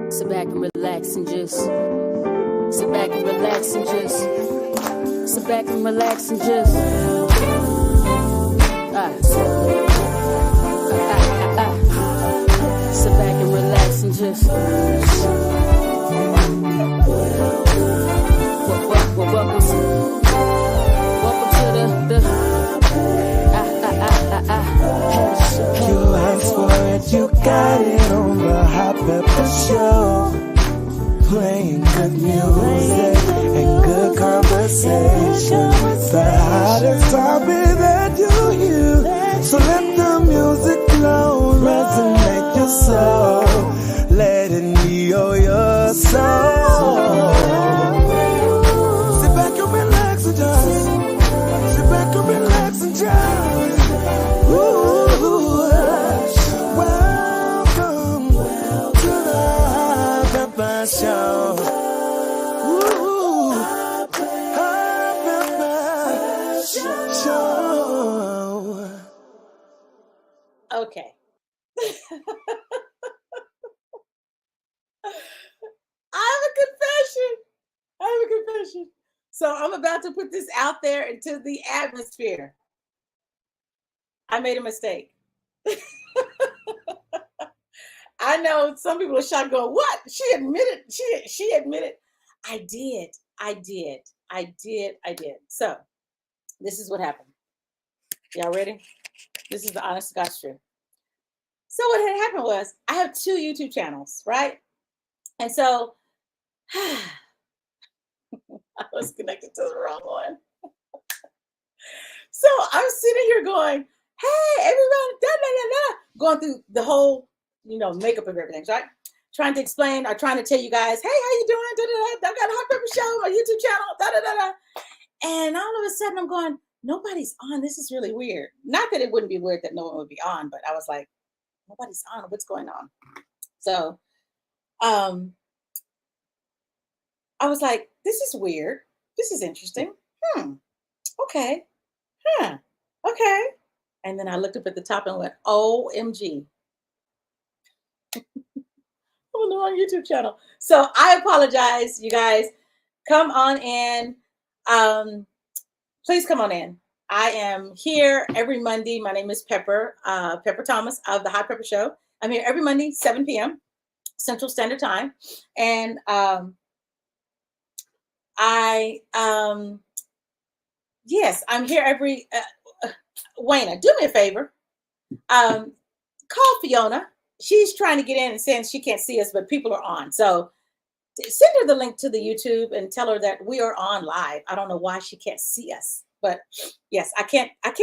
Sit back and relax and just sit back and relax and just sit back and relax and just sit back and relax and just welcome to the You asked for it, you got it on the Hot Pepper Show. Playing good music and good conversation. The hottest topic that you hear. So let the music flow, resonate your soul. Let it heal your soul. Sit back and relax and just sit back and relax and just welcome to the Hot Pepper Show. Hot Pepper Show. Okay. I have a confession. So I'm about to put this out there into the atmosphere. I made a mistake. I know some people are shocked going, what? She admitted. I did. So this is what happened. Y'all ready? This is the honest to God's truth. So what had happened was I have 2 YouTube channels, right? And so I was connected to the wrong one. So I'm sitting here going, hey, everyone, going through the whole, makeup of everything, right? Trying to explain or trying to tell you guys, hey, how you doing? I've got a Hot Pepper Show, my YouTube channel, And all of a sudden I'm going, nobody's on. This is really weird. Not that it wouldn't be weird that no one would be on, but I was like, nobody's on. What's going on? So I was like, this is weird. This is interesting. Okay. Okay. And then I looked up at the top and went, OMG. I'm on the wrong YouTube channel. So I apologize, you guys. Come on in. Please come on in. I am here every Monday. My name is Pepper Thomas of the Hot Pepper Show. I'm here every Monday, 7 p.m. Central Standard Time. And yes, I'm here every, Wayna, do me a favor. Call Fiona. She's trying to get in and saying she can't see us, but people are on. So send her the link to the YouTube and tell her that we are on live. I don't know why she can't see us, but yes, I can't talk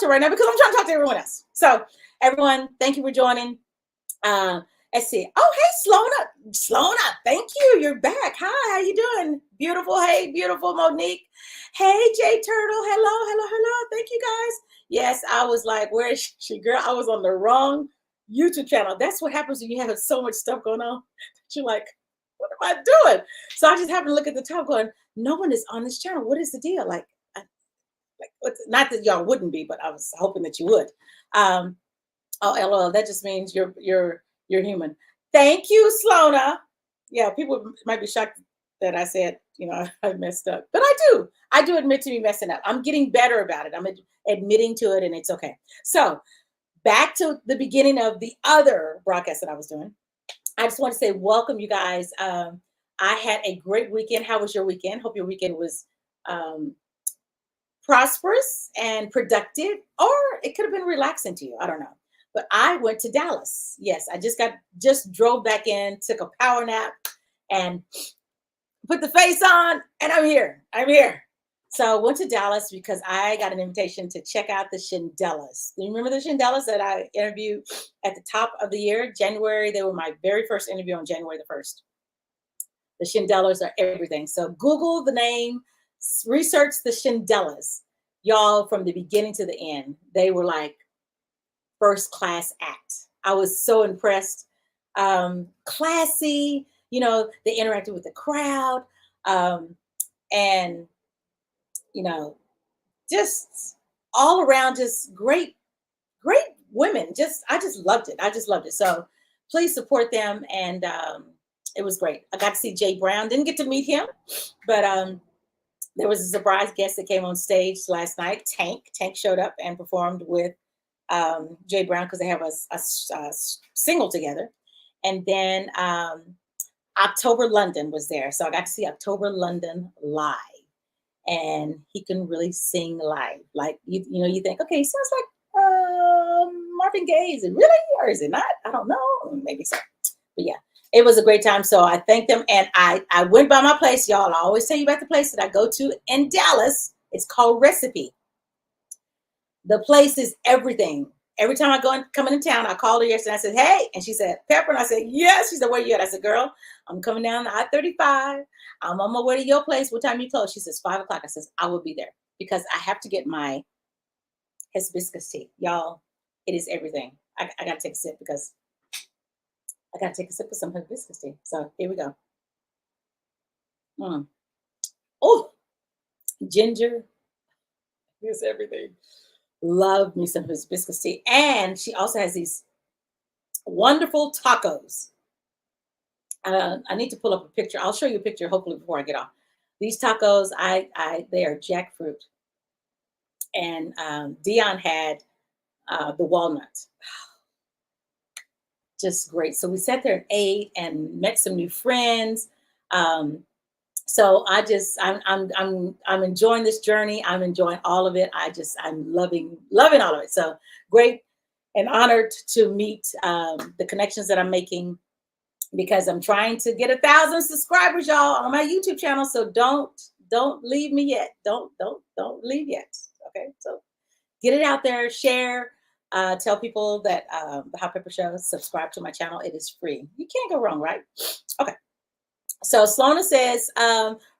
to her right now because I'm trying to talk to everyone else. So everyone, thank you for joining. Let's see. Oh, hey, Sloana. Thank you. You're back. Hi, how you doing? Beautiful. Hey, beautiful Monique. Hey, J Turtle. Hello. Thank you, guys. Yes, I was like, where is she, girl? I was on the wrong YouTube channel. That's what happens when you have so much stuff going on. You're like, what am I doing? So I just happened to look at the top going, no one is on this channel. What is the deal? Like, not that y'all wouldn't be, but I was hoping that you would. Oh, LOL. That just means you're human. Thank you, Sloana. Yeah, people might be shocked that I said, I messed up, but I do admit to me messing up. I'm getting better about it. I'm admitting to it, and it's okay. So back to the beginning of the other broadcast that I was doing. I just want to say welcome, you guys. I had a great weekend. How was your weekend? Hope your weekend was prosperous and productive, or it could have been relaxing to you. I don't know. But I went to Dallas. Yes, I just drove back in, took a power nap, and put the face on, and I'm here. So I went to Dallas because I got an invitation to check out the Shindellas. Do you remember the Shindellas that I interviewed at the top of the year, January? They were my very first interview on January the 1st. The Shindellas are everything. So Google the name, research the Shindellas. Y'all, from the beginning to the end, they were like first class act. I was so impressed. Classy, they interacted with the crowd. And just all around, just great women. I just loved it. So please support them. And it was great. I got to see Jay Brown. Didn't get to meet him, but there was a surprise guest that came on stage last night. Tank showed up and performed with Jay Brown because they have a single together. And then October London was there. So I got to see October London live. And he can really sing live. Like, you know, you think, okay, he sounds like Marvin Gaye. Is it really or is it not? I don't know. Maybe so. But yeah, it was a great time. So I thank them. And I went by my place, y'all. I always tell you about the place that I go to in Dallas. It's called Recipe. The place is everything. Every time I come into town, I called her yesterday. I said, hey. And she said, Pepper. And I said, yes. She said, where you at? I said, girl, I'm coming down the I-35. I'm on my way to your place. What time you close? She says, 5 o'clock. I says, I will be there because I have to get my hibiscus tea. Y'all, it is everything. I got to take a sip because I got to take a sip of some hibiscus tea. So here we go. Oh, ginger. It's everything. Love me some hibiscus tea. And she also has these wonderful tacos. I need to pull up a picture. I'll show you a picture hopefully before I get off. These tacos, they are jackfruit. And Dion had the walnut. Just great. So we sat there and ate and met some new friends. So I'm enjoying this journey. I'm enjoying all of it. I'm loving all of it. So great and honored to meet the connections that I'm making because I'm trying to get 1,000 subscribers, y'all, on my YouTube channel. So don't leave me yet. Don't leave yet. Okay. So get it out there, share, tell people that the Hot Pepper Show, subscribe to my channel. It is free. You can't go wrong, right? Okay. So Slona says,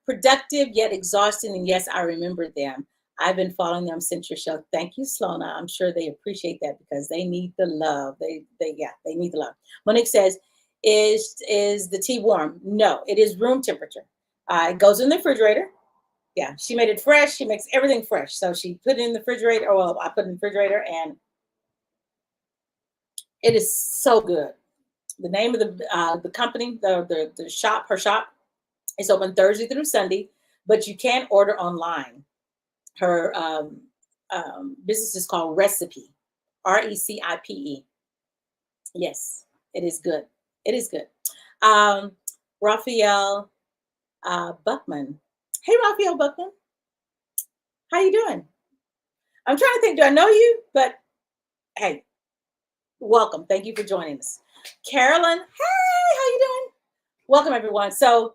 productive yet exhausting. And yes, I remember them. I've been following them since your show. Thank you, Slona. I'm sure they appreciate that because they need the love. They need the love. Monique says, is the tea warm? No, it is room temperature. It goes in the refrigerator. Yeah, she made it fresh. She makes everything fresh. So she put it in the refrigerator. Or well, I put it in the refrigerator and it is so good. The name of the company, the shop, her shop is open Thursday through Sunday, but you can order online. Her business is called Recipe, Recipe. Yes, it is good. It is good. Raphael Buckman. Hey, Raphael Buckman. How you doing? I'm trying to think, do I know you? But hey, welcome. Thank you for joining us. Carolyn, hey, how you doing? Welcome, everyone. So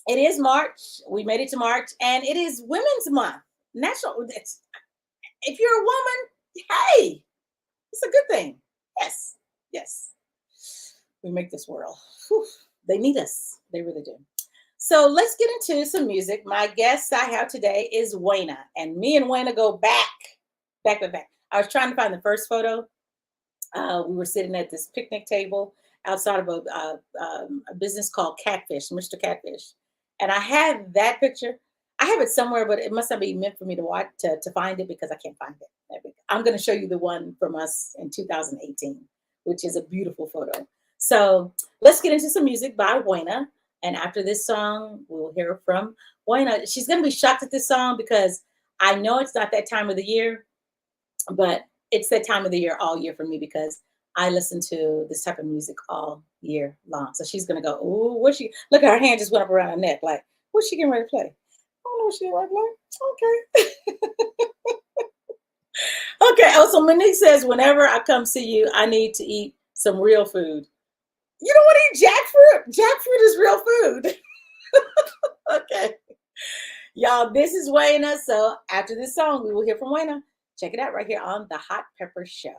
it is March. We made it to March, and it is Women's Month. National. If you're a woman, hey, it's a good thing. Yes, yes. We make this world. Whew, they need us. They really do. So let's get into some music. My guest I have today is Wayna, and me and Wayna go back. I was trying to find the first photo. We were sitting at this picnic table outside of a business called Catfish, Mr. Catfish. And I had that picture. I have it somewhere, but it must not be meant for me to watch to find it because I can't find it. I'm going to show you the one from us in 2018, which is a beautiful photo. So let's get into some music by Wayna. And after this song, we'll hear from Wayna. She's going to be shocked at this song because I know it's not that time of the year, but it's that time of the year all year for me because I listen to this type of music all year long. So she's going to go, oh, what's she? Look at her hand just went up around her neck. Like, what's she getting ready to play? I don't know what she getting ready to play. Okay. Okay. Oh, so Monique says, whenever I come see you, I need to eat some real food. You don't want to eat jackfruit? Jackfruit is real food. Okay. Y'all, this is Wayna. So after this song, we will hear from Wayna. Check it out right here on the Hot Pepper Show.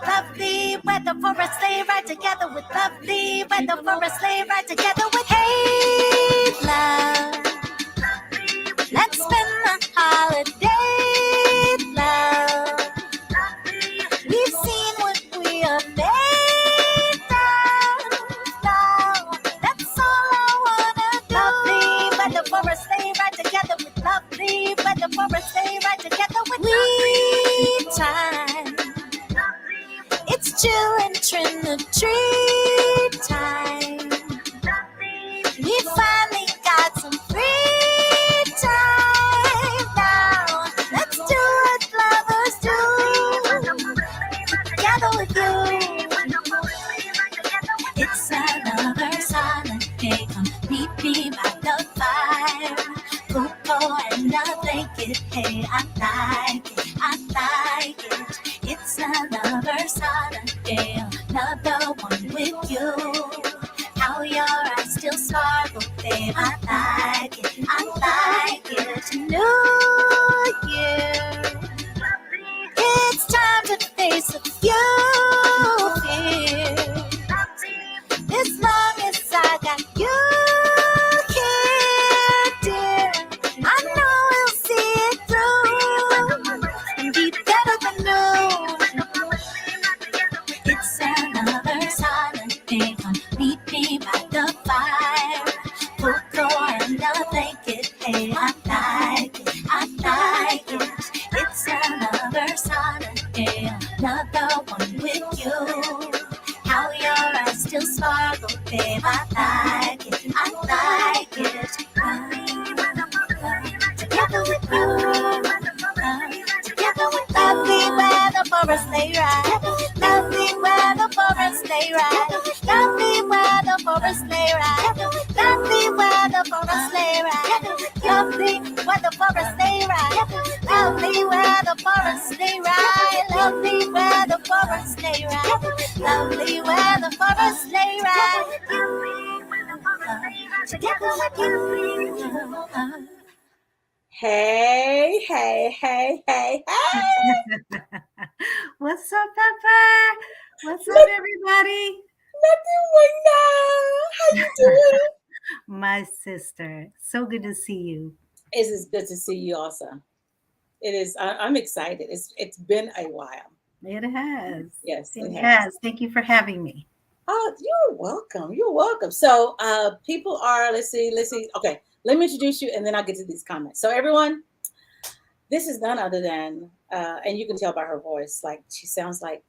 Lovely weather for a sleigh ride together with lovely weather for a sleigh ride together with hey love. Let's spend the holiday, love. We've seen what we are made of, love. That's all I wanna do. Lovely weather for a sleigh ride right together with lovely weather for a stay right together with we time. It's chill and Trinity time. We finally got some free time now. Let's do what lovers do. Together with you. It's another silent day. Come meet me by the fire. Cocoa and a blanket. Hey, I like it. I like it. It's another silent day. Another one with you. How your eyes still sparkle, babe. I like it. I like it. New Year. It's time to face a few fears. As long as I got you here, dear, I know we'll see it through and be better than new. It's another silent day. Come meet me by the fire. Cocoa and a blanket. Hey, I like it. I like it. It's another silent day. Another one with you. How your eyes still sparkle, babe. I like it. I like it. Together with you. Together with lovely weather for a sleigh ride. Lovely weather for a sleigh ride. Lovely weather for a sleigh ride. Lovely weather for a sleigh ride. Lovely weather for a sleigh ride. Lovely weather for a sleigh ride. Lovely weather for a sleigh ride. Lovely weather for a sleigh ride. Together with you. Hey, hey, hey, hey, hey. What's up, Pepper? What's up, everybody? Nothing, Wayna. How you doing? My sister. So good to see you. It is good to see you also. It is. I'm excited. It's been a while. It has. Yes, It has. Thank you for having me. Oh, you're welcome. You're welcome. So people are, let's see. Okay, let me introduce you and then I'll get to these comments. So everyone, this is none other than, and you can tell by her voice, like she sounds like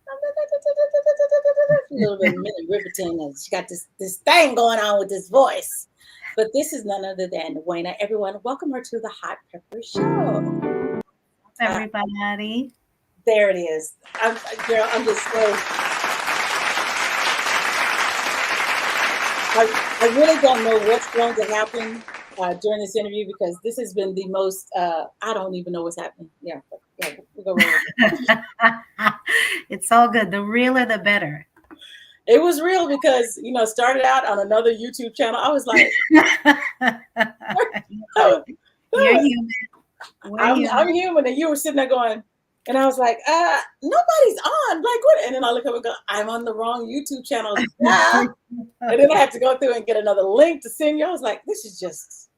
a little bit Minnie Riperton, and she got this thing going on with this voice. But this is none other than Wayna. Everyone, welcome her to the Hot Pepper Show. Everybody. There it is. I'm just so. I really don't know what's going to happen during this interview because this has been the most. I don't even know what's happening. Yeah, we'll go right. It's all good. The realer, the better. It was real because started out on another YouTube channel. I was like, You're human. I'm human, and you were sitting there going, and I was like, nobody's on. Like what? And then I look up and go, I'm on the wrong YouTube channel. And then I have to go through and get another link to send you. I was like, this is just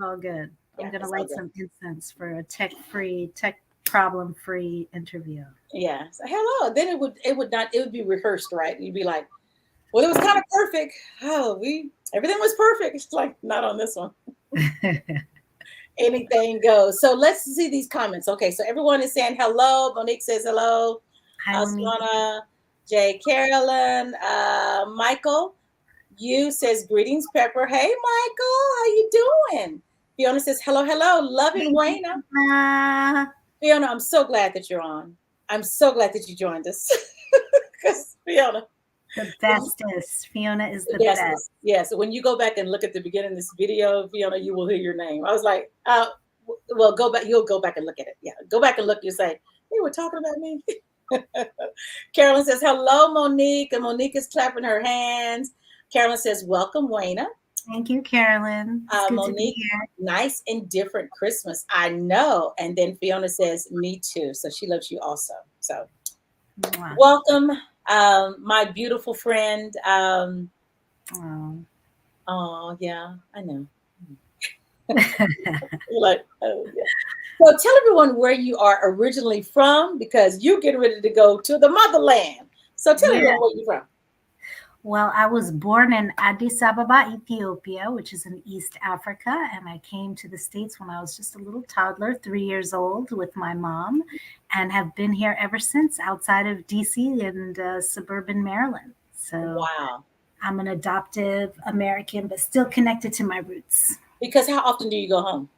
all good. Yeah, I'm gonna it's light all good. some incense for a tech problem-free interview. Yeah. So hello. Then it would be rehearsed, right? You'd be like, well, it was kind of perfect. Oh, everything was perfect. It's like not on this one. Anything goes. So let's see these comments. Okay, so everyone is saying hello. Monique says hello. Hi, Monique. Aswana, Jay, Carolyn, Michael. You says greetings, Pepper. Hey, Michael, how you doing? Fiona says hello, loving Wayna. Fiona, I'm so glad that you're on. I'm so glad that you joined us. Because Fiona. The bestest. Fiona is the best. Yeah, so when you go back and look at the beginning of this video, Fiona, you will hear your name. I was like, well, go back. You'll go back and look at it. Yeah, go back and look. You say, they were talking about me. Carolyn says, hello, Monique. And Monique is clapping her hands. Carolyn says, welcome, Wayna. Thank you, Carolyn. It's good Monique, to be here. nice and different Christmas. I know. And then Fiona says, me too. So she loves you also. So Wow. welcome, my beautiful friend. Oh. Oh, yeah, I know. You're like, oh, yeah. So tell everyone where you are originally from because you're getting ready to go to the motherland. So tell everyone where you're from. Well, I was born in Addis Ababa, Ethiopia, which is in East Africa. And I came to the States when I was just a little toddler, 3 years old, with my mom, and have been here ever since outside of DC and suburban Maryland. So Wow. I'm an adoptive American, but still connected to my roots. Because how often do you go home?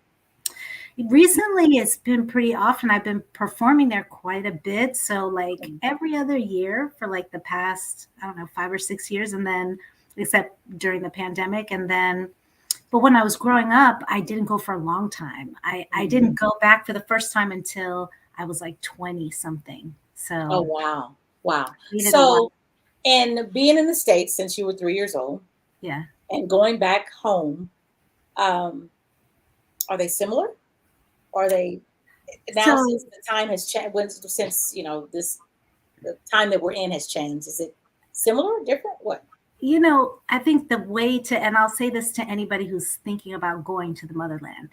Recently, it's been pretty often. I've been performing there quite a bit. So, like every other year for like the past, I don't know, 5 or 6 years. And then, except during the pandemic. And then, but when I was growing up, I didn't go for a long time. I didn't go back for the first time until I was like 20 something. Oh, So, wow. Wow. needed a while. So, and being in the States since you were 3 years old Yeah. and going back home, are they similar? Are they now, So, since the time has changed, since, this, the time that we're in has changed, is it similar, different? What? I think the way to, and I'll say this to anybody who's thinking about going to the motherland,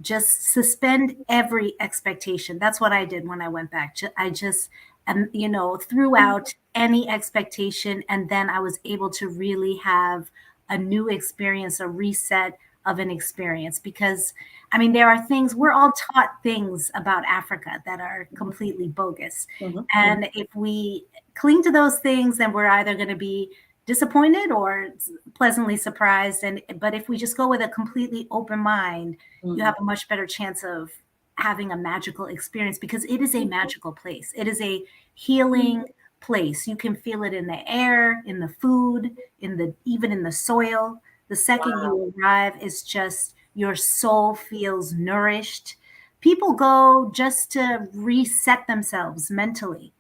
just suspend every expectation. That's what I did when I went back. I just, threw out any expectation. And then I was able to really have a new experience, a reset of an experience. Because, I mean, there are things, we're all taught things about Africa that are completely bogus. Mhm. And if we cling to those things, then we're either going to be disappointed or pleasantly surprised. But if we just go with a completely open mind, you have a much better chance of having a magical experience, because it is a magical place. It is a healing place. You can feel it in the air, in the food, even in the soil. The second Wow. you arrive, is just your soul feels nourished. People go just to reset themselves mentally.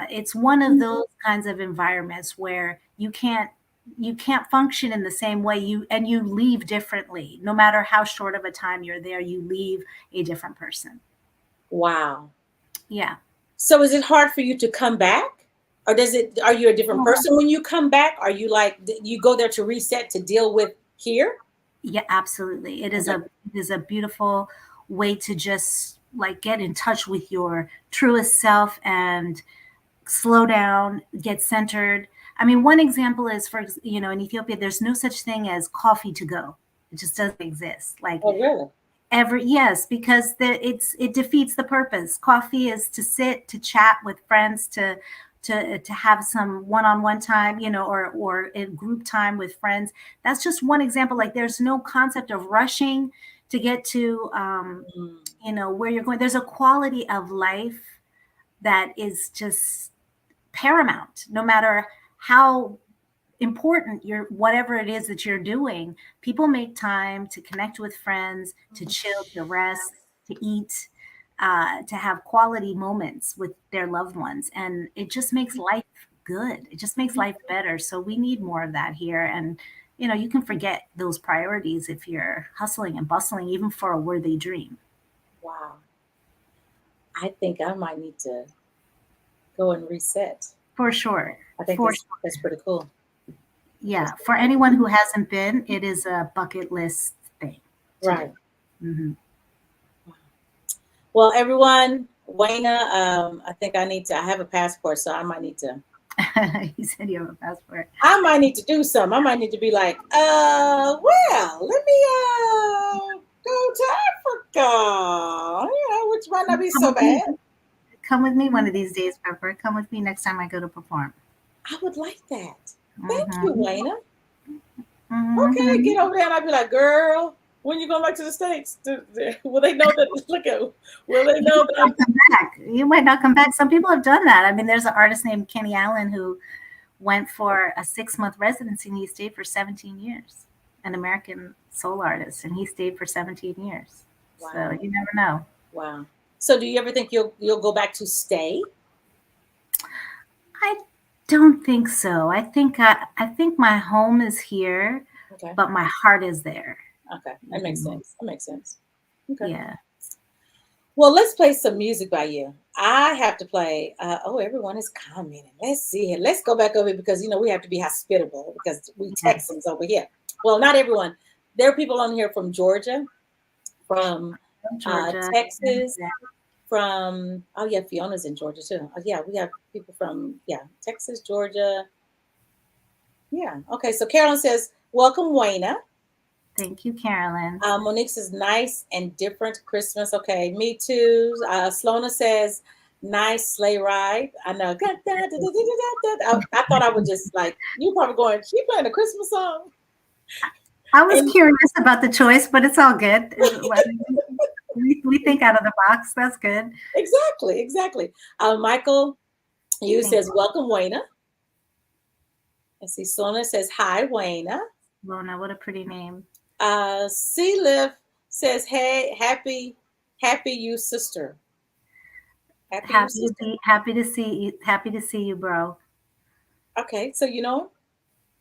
It's one of those kinds of environments where you can't function in the same way, you leave differently. No matter how short of a time you're there, you leave a different person. Wow. Yeah. So is it hard for you to come back? Or are you a different person when you come back? Are you like, you go there to reset, to deal with here? Yeah, absolutely. It is a beautiful way to just like get in touch with your truest self and slow down, get centered. I mean, one example is, in Ethiopia, there's no such thing as coffee to go. It just doesn't exist. Like Oh, really? yes, because it defeats the purpose. Coffee is to sit, to chat with friends, to have some one-on-one time, or in group time with friends. That's just one example. Like there's no concept of rushing to get to where you're going. There's a quality of life that is just paramount, no matter how important whatever it is that you're doing. People make time to connect with friends, to chill, to rest, to eat, to have quality moments with their loved ones, and it just makes life good. It just makes life better. So we need more of that here. And you can forget those priorities if you're hustling and bustling, even for a worthy dream. Wow. I think I might need to go and reset. For sure. I think For that's pretty cool. Yeah, for anyone who hasn't been, it is a bucket list thing. Right. Hmm. Well, everyone, Wayna, I think I have a passport, so I might need to. You said you have a passport. I might need to do something. I might need to be like, well, let me go to Africa, which might not be so bad. Come with me one of these days, Pepper. Come with me next time I go to perform. I would like that. Thank you, Wayna. Mm-hmm. Okay, get over there, and I'd be like, girl, when you going back to the States? Will they know that? Will they know that? Come back. You might not come back. Some people have done that. I mean, there's an artist named Kenny Allen who went for a 6-month residency, and he stayed for 17 years. An American soul artist, and he stayed for 17 years. Wow. So you never know. Wow. So do you ever think you'll go back to stay? I don't think so. I think my home is here, Okay. but my heart is there. Okay. That makes sense. That makes sense. Okay. Yeah. Well, let's play some music by you. I have to play. Everyone is commenting. Let's see here. Let's go back over here because we have to be hospitable because we Texans over here. Well, not everyone. There are people on here from Georgia, from Texas, from Fiona's in Georgia too. We have people from Texas, Georgia, Yeah. Okay. So Carolyn says, welcome, Wayna. Thank you, Carolyn. Monique says, nice and different Christmas. Okay. Me too. Slona says, nice sleigh ride. I know. I thought I would just like, you probably going, she playing a Christmas song. I was curious about the choice, but it's all good. We think out of the box. That's good. Exactly. Michael, you says, welcome, Wayna. Let's see. Sona says, hi, Wayna. Lona, what a pretty name. C-Liv says, hey, happy you, sister. Happy to see you, bro. Okay, so you know?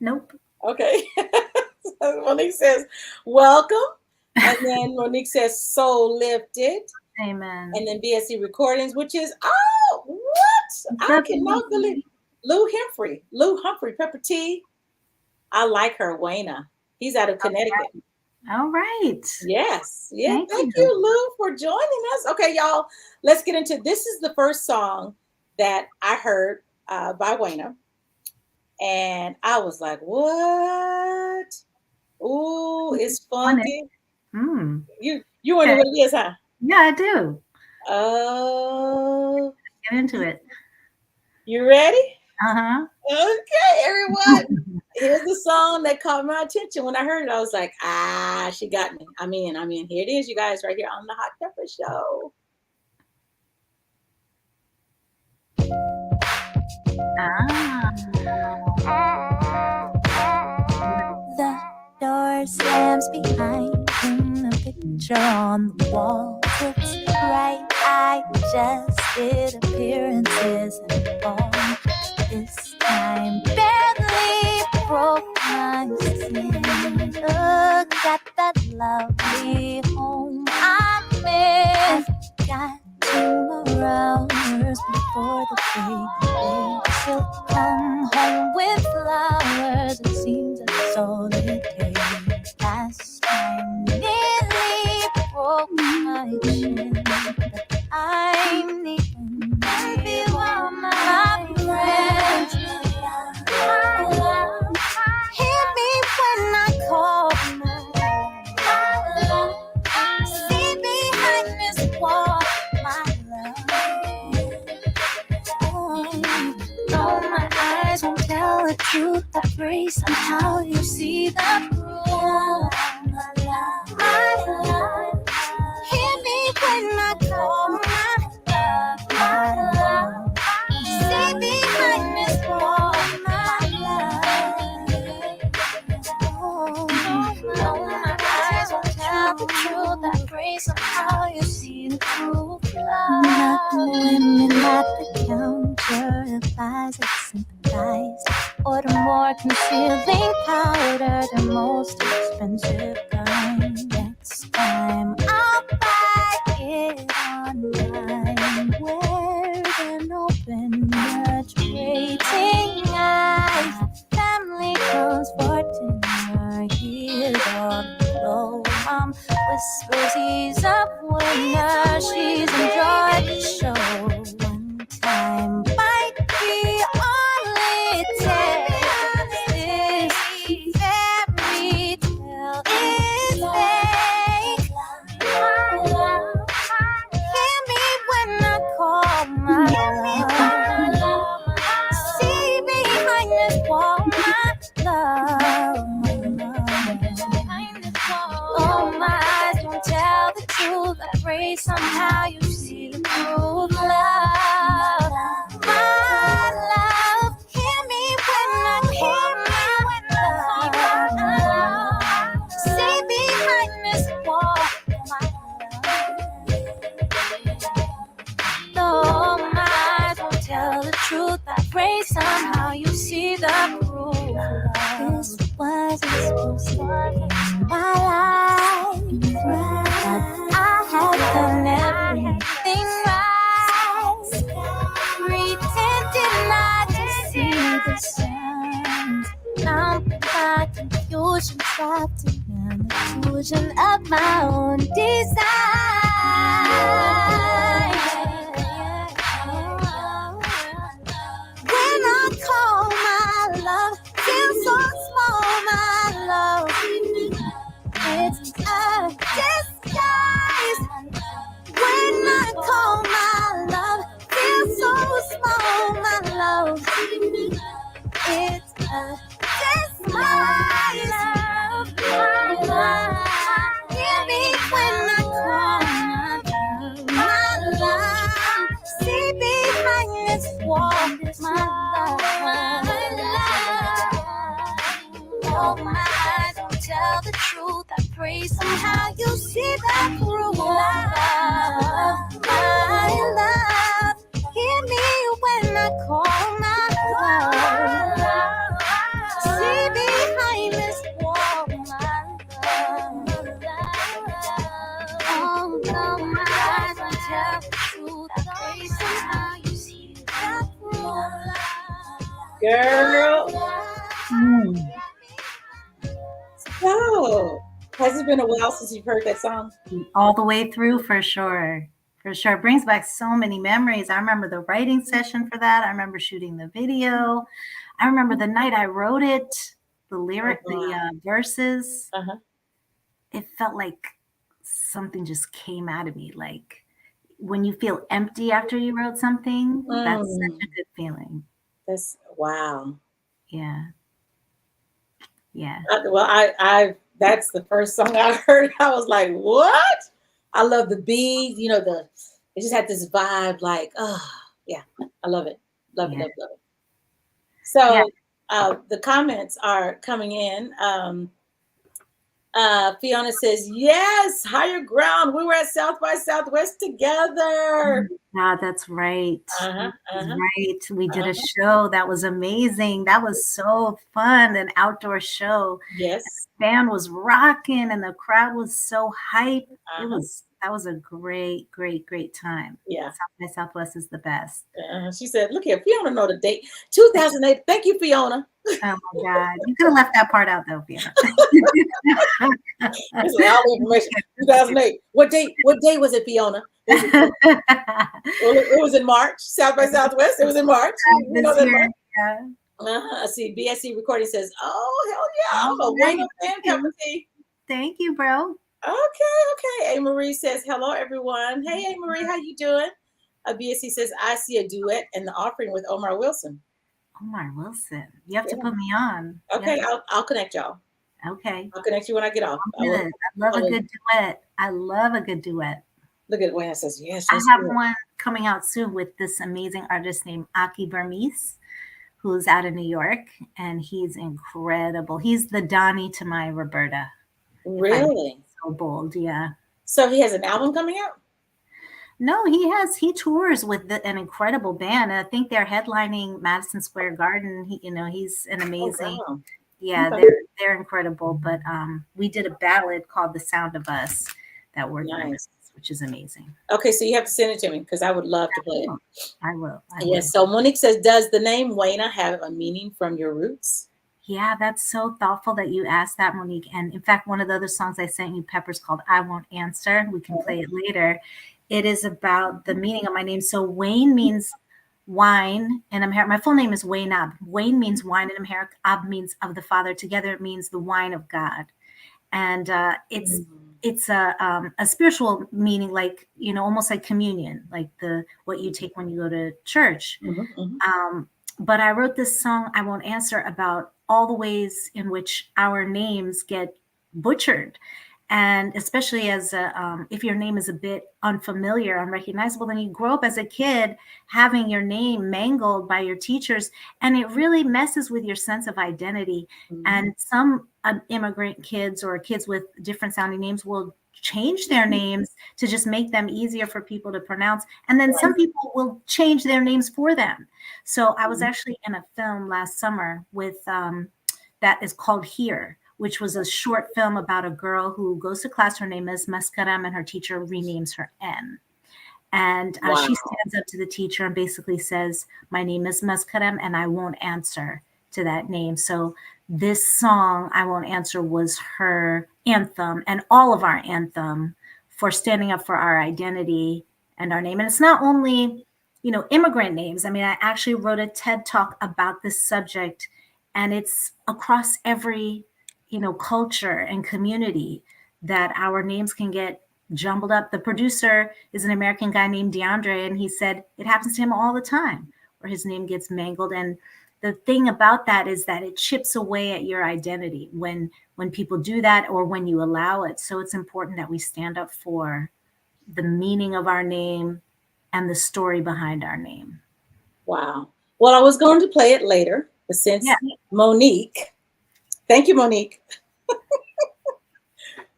Nope. Okay. Monique says, welcome. And then Monique says, soul lifted. Amen. And then BSC Recordings, which is, oh, what? I cannot believe. Lou Humphrey, Pepper T. I like her, Wayna. He's out of Connecticut. All right. Yes. Yeah. Thank you, Lou, for joining us. Okay, y'all, let's get into this. Is the first song that I heard by Wayna. And I was like, what? Ooh, it's funky. You wonder what it is, huh? Yeah, I do. Oh. Get into it. You ready? Uh-huh. Okay, everyone. Here's the song that caught my attention. When I heard it, I was like, she got me. I'm in. Here it is, you guys, right here on the Hot Pepper Show. The door slams behind him, a picture on the wall. It's bright. I just did appearances and all. This time barely broke my skin. Look at that lovely home I'm in. Got 2 more hours before the big day. She'll come home with flowers. It seems that's all it takes. Last time nearly broke my chin. But I'm needing maybe all my friends. Hear me when I call my love. See behind this wall, my love. Oh, my eyes won't tell the truth. I pray somehow you see the proof. My love. Hear me when I call my love. See behind this wall, my love. Oh, my eyes won't tell the truth. I pray somehow you see the proof. Not the women at the counter, advise and sympathize. Order more concealing powder, the most expensive kind. Next time I'll buy it online. Wear an open, much rating eyes. Family comes for dinner, here's all the glow. Whispers he's a winner, she's enjoyed the show. One time might be all it takes. This fairy tale is fake. Hear me when I call my love. See behind this wall, my love. Oh, my eyes don't tell the truth. I pray somehow you see the proof. Love, my love. Hear me when I call my love. See behind this wall, my love. No, my eyes won't tell the truth. I pray somehow you see the proof. This wasn't supposed to be my life, but I have done everything right. Pretending not to see the signs. Found my confusion, trapped in an illusion of my own design. When I call my love, feels so Oh my, don't tell the truth. I pray somehow you see that through. Love, my love, hear me when I call my love. See behind this wall, my love. Oh no, my, don't tell the truth. I pray somehow you see that through. Girl. So, has it been a while since you've heard that song? All the way through, for sure. For sure. It brings back so many memories. I remember the writing session for that. I remember shooting the video. I remember the night I wrote it, the lyric, the verses. It felt like something just came out of me. Like when you feel empty after you wrote something, that's such a good feeling. That's wow. Yeah. Yeah. Well, I that's the first song I heard. I was like, what? I love the beat. You know, it just had this vibe. Like, yeah, I love it. Love it. So the comments are coming in. Fiona says, yes, higher ground. We were at South by Southwest together. Yeah, that's right. Right. We did a show that was amazing. That was so fun, an outdoor show. Yes. The band was rocking and the crowd was so hype. That was a great, great, great time. Yeah. South by Southwest is the best. She said, look here, Fiona know the date. 2008. Thank you, Fiona. Oh my God. You could have left that part out though, Fiona. This is all the information. 2008. What date was it, Fiona? It was in March. South by Southwest. It was in March. You know that March? I see. BSC Recording says, oh, hell yeah. I'm a Wayna fan. Cup of tea. Thank you, bro. Okay. A. Marie says, hello, everyone. Hey, A. Marie, how you doing? BSC says, I see a duet in the offering with Omar Wilson. Omar Wilson. You have to put me on. Okay, yeah. I'll connect y'all. Okay. I'll connect you when I get off. I love a good duet. I love a good duet. Look at Wayna says, yes. I have one coming out soon with this amazing artist named Aki Burmese, who's out of New York, and he's incredible. He's the Donnie to my Roberta. Really? So bold, yeah. So he has an album coming out? No, he tours with an incredible band. I think they're headlining Madison Square Garden. He's an amazing. Oh, wow. Yeah, okay. They're incredible. But we did a ballad called "The Sound of Us" that we're doing, which is amazing. Okay, so you have to send it to me because I would love to play it. I will. Yes. So Monique says, "Does the name Wayna have a meaning from your roots?" Yeah, that's so thoughtful that you asked that, Monique. And in fact, one of the other songs I sent you, Pepper's called "I Won't Answer." We can play it later. It is about the meaning of my name. So Wayne means wine in Amharic. My full name is Wayna. Wayne means wine in Amharic. Ab means of the Father. Together it means the wine of God. And it's a spiritual meaning, like, almost like communion, like what you take when you go to church. But I wrote this song, I Won't Answer, about all the ways in which our names get butchered. And especially as if your name is a bit unfamiliar, unrecognizable, then you grow up as a kid having your name mangled by your teachers, and it really messes with your sense of identity. And some immigrant kids or kids with different sounding names will change their names to just make them easier for people to pronounce. And then some people will change their names for them. So I was actually in a film last summer with that is called Here, which was a short film about a girl who goes to class. Her name is Maskaram, and her teacher renames her N. And she stands up to the teacher and basically says, my name is Maskaram, and I won't answer to that name. So this song, I Won't Answer, was her anthem and all of our anthem for standing up for our identity and our name. And it's not only, immigrant names. I mean, I actually wrote a TED Talk about this subject, and it's across every culture and community that our names can get jumbled up. The producer is an American guy named DeAndre, and he said it happens to him all the time where his name gets mangled. And the thing about that is that it chips away at your identity when people do that or when you allow it. So it's important that we stand up for the meaning of our name and the story behind our name. Wow. Well, I was going to play it later, but since Monique Thank you, Monique.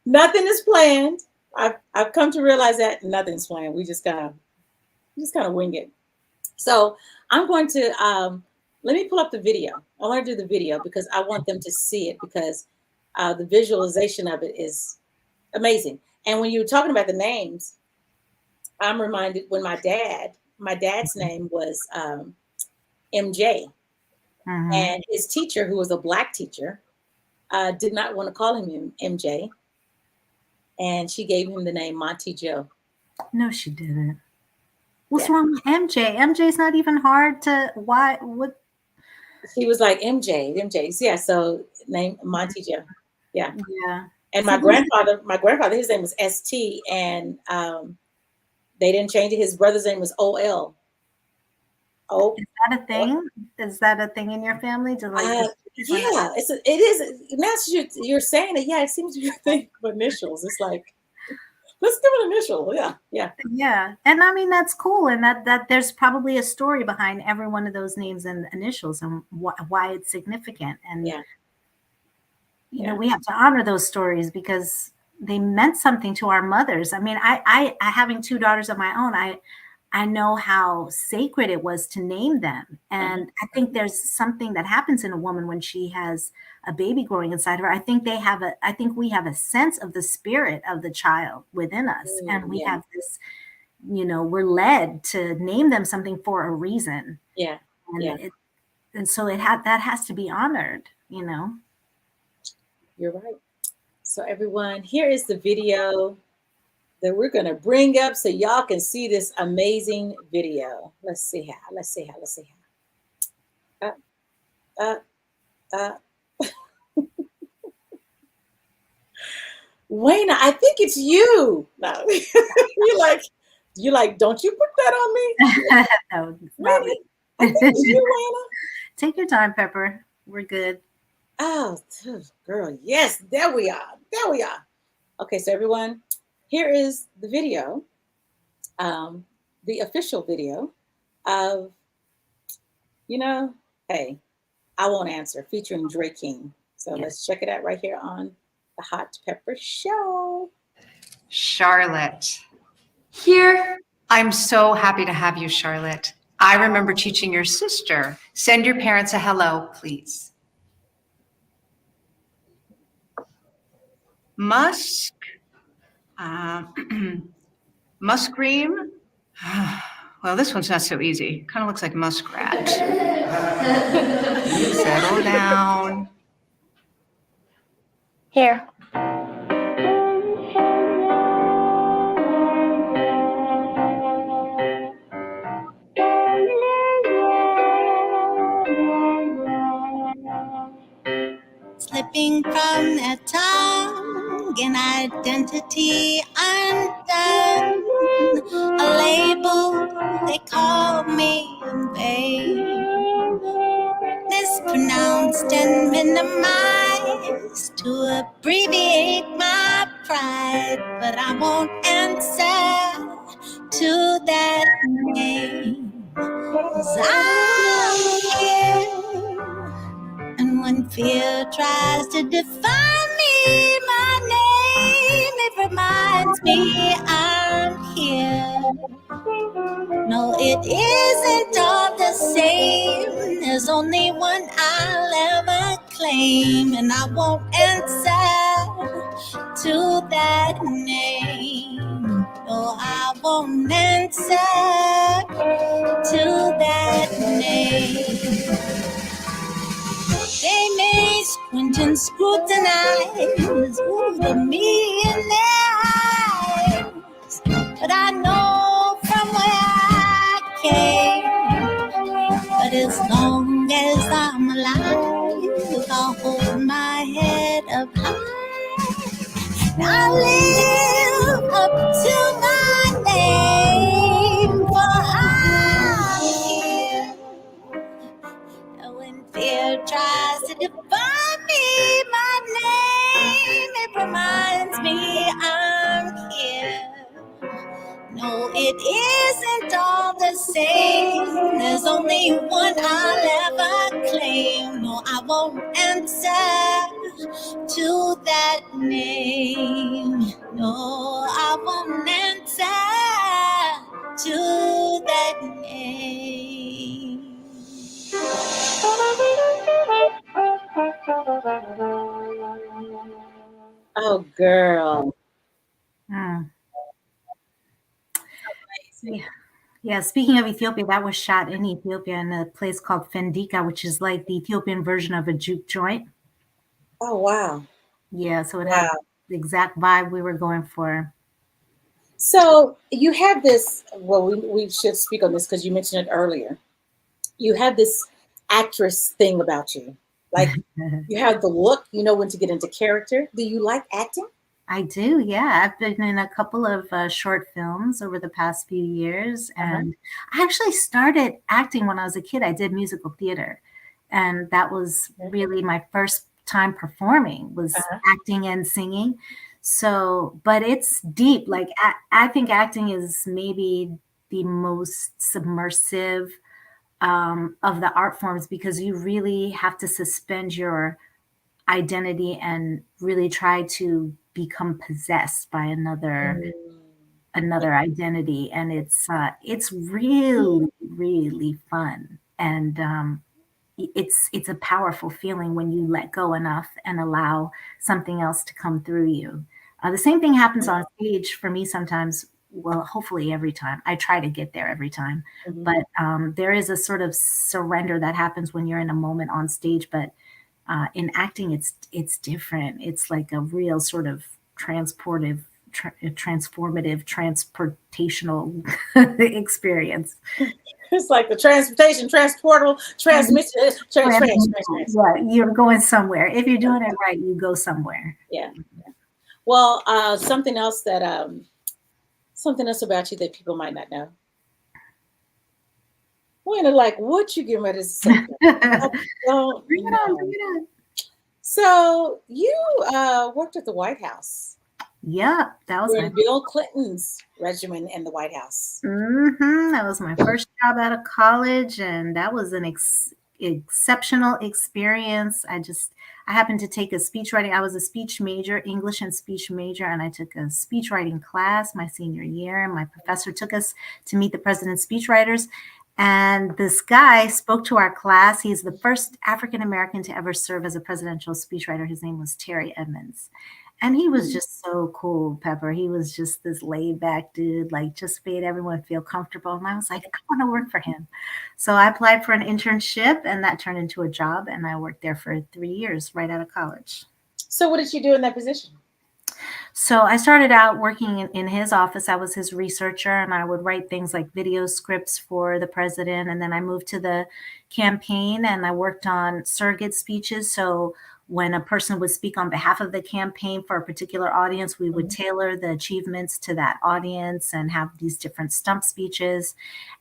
Nothing is planned. I've come to realize that nothing's planned. We just kind of wing it. So I'm going to let me pull up the video. I want to do the video because I want them to see it, because the visualization of it is amazing. And when you were talking about the names, I'm reminded when my dad's name was MJ, and his teacher, who was a Black teacher, did not want to call him MJ, and she gave him the name Monty Joe. No, she didn't. What's wrong with MJ? MJ's not even hard to. Why? What? He was like MJ. Yeah. So name Monty Joe. Yeah. Yeah. And my grandfather, his name was ST, and they didn't change it. His brother's name was OL. Oh, is that a thing? Is that a thing in your family? To like, yeah, it is. Now you're saying it. Yeah, it seems to be a thing of initials. It's like, let's give it an initial. Yeah. And I mean, that's cool. And that there's probably a story behind every one of those names and initials and why it's significant. And you know, we have to honor those stories because they meant something to our mothers. I mean, I having two daughters of my own, I know how sacred it was to name them. And I think there's something that happens in a woman when she has a baby growing inside her. I think we have a sense of the spirit of the child within us. And we have this, you know, we're led to name them something for a reason. Yeah. And so that has to be honored, you know. You're right. So everyone, here is the video that we're going to bring up so y'all can see this amazing video. Let's see how. Wayna, I think it's you. No. you're like, don't you put that on me? No, not me. I think it's you, Wayna. Take your time, Pepper. We're good. Oh, girl. Yes, there we are. Okay, so everyone, here is the video, the official video of, you know, Hey, I Won't Answer, featuring Dre King. So let's check it out right here on the Hot Pepper Show. Charlotte. Here, I'm so happy to have you, Charlotte. I remember teaching your sister. Send your parents a hello, please. Musk. Muskream. Well, this one's not so easy. Kind of looks like muskrat. Settle down. Here. Slipping from their tongue, an identity undone, a label they call me in vain, mispronounced and minimized to abbreviate my pride, but I won't answer to that name, 'cause I'm here. And when fear tries to define me, my name, it reminds me I'm here. No, it isn't all the same. There's only one I'll ever claim, and I won't answer to that name. No, I won't answer to that name. They may squint and scrutinize, ooh, me in their eyes, but I know from where I came. But as long as I'm alive, I'll hold my head up high. I live up to my name, for I'm here. When fear tries to define me, my name, it reminds me I'm here. No, it isn't all the same. There's only one I'll ever claim. No, I won't answer to that name. No, I won't answer to that name. Oh, girl. Mm. Yeah. Yeah, speaking of Ethiopia, that was shot in Ethiopia in a place called Fendika, which is like the Ethiopian version of a juke joint. Oh, wow. Yeah, so it Wow. had the exact vibe we were going for. So you have this, well, we should speak on this because you mentioned it earlier. You have this actress thing about you. Like you have the look, you know when to get into character. Do you like acting? I do, yeah. I've been in a couple of short films over the past few years. And I actually started acting when I was a kid. I did musical theater. And that was really my first time performing was acting and singing. So, but it's deep. Like I think acting is maybe the most submersive of the art forms because you really have to suspend your identity and really try to become possessed by another identity, and it's really fun, and it's a powerful feeling when you let go enough and allow something else to come through you. The same thing happens on stage for me sometimes. Well, hopefully every time. I try to get there every time, but there is a sort of surrender that happens when you're in a moment on stage, but in acting, it's different. It's like a real sort of transformative, transportational experience. It's like the transportable, transmission. Yeah, you're going somewhere. If you're doing it right, you go somewhere. Yeah. Well, something else about you that people might not know. Wayna, like, what you getting ready to say? I don't Bring it on. So you worked at the White House. Yeah, that was in Bill Clinton's regimen in the White House. That was my first job out of college, and that was an exceptional experience. I happened to take a speech writing. I was a speech major, English and speech major, and I took a speech writing class my senior year. And my professor took us to meet the president's speechwriters. And this guy spoke to our class. He's the first African-American to ever serve as a presidential speechwriter. His name was Terry Edmonds. And he was just so cool, Pepper. He was just this laid back dude, like just made everyone feel comfortable. And I was like, I want to work for him. So I applied for an internship and that turned into a job. And I worked there for 3 years right out of college. So what did you do in that position? So I started out working in his office. I was his researcher and I would write things like video scripts for the president. And then I moved to the campaign and I worked on surrogate speeches. So when a person would speak on behalf of the campaign for a particular audience, we would tailor the achievements to that audience and have these different stump speeches.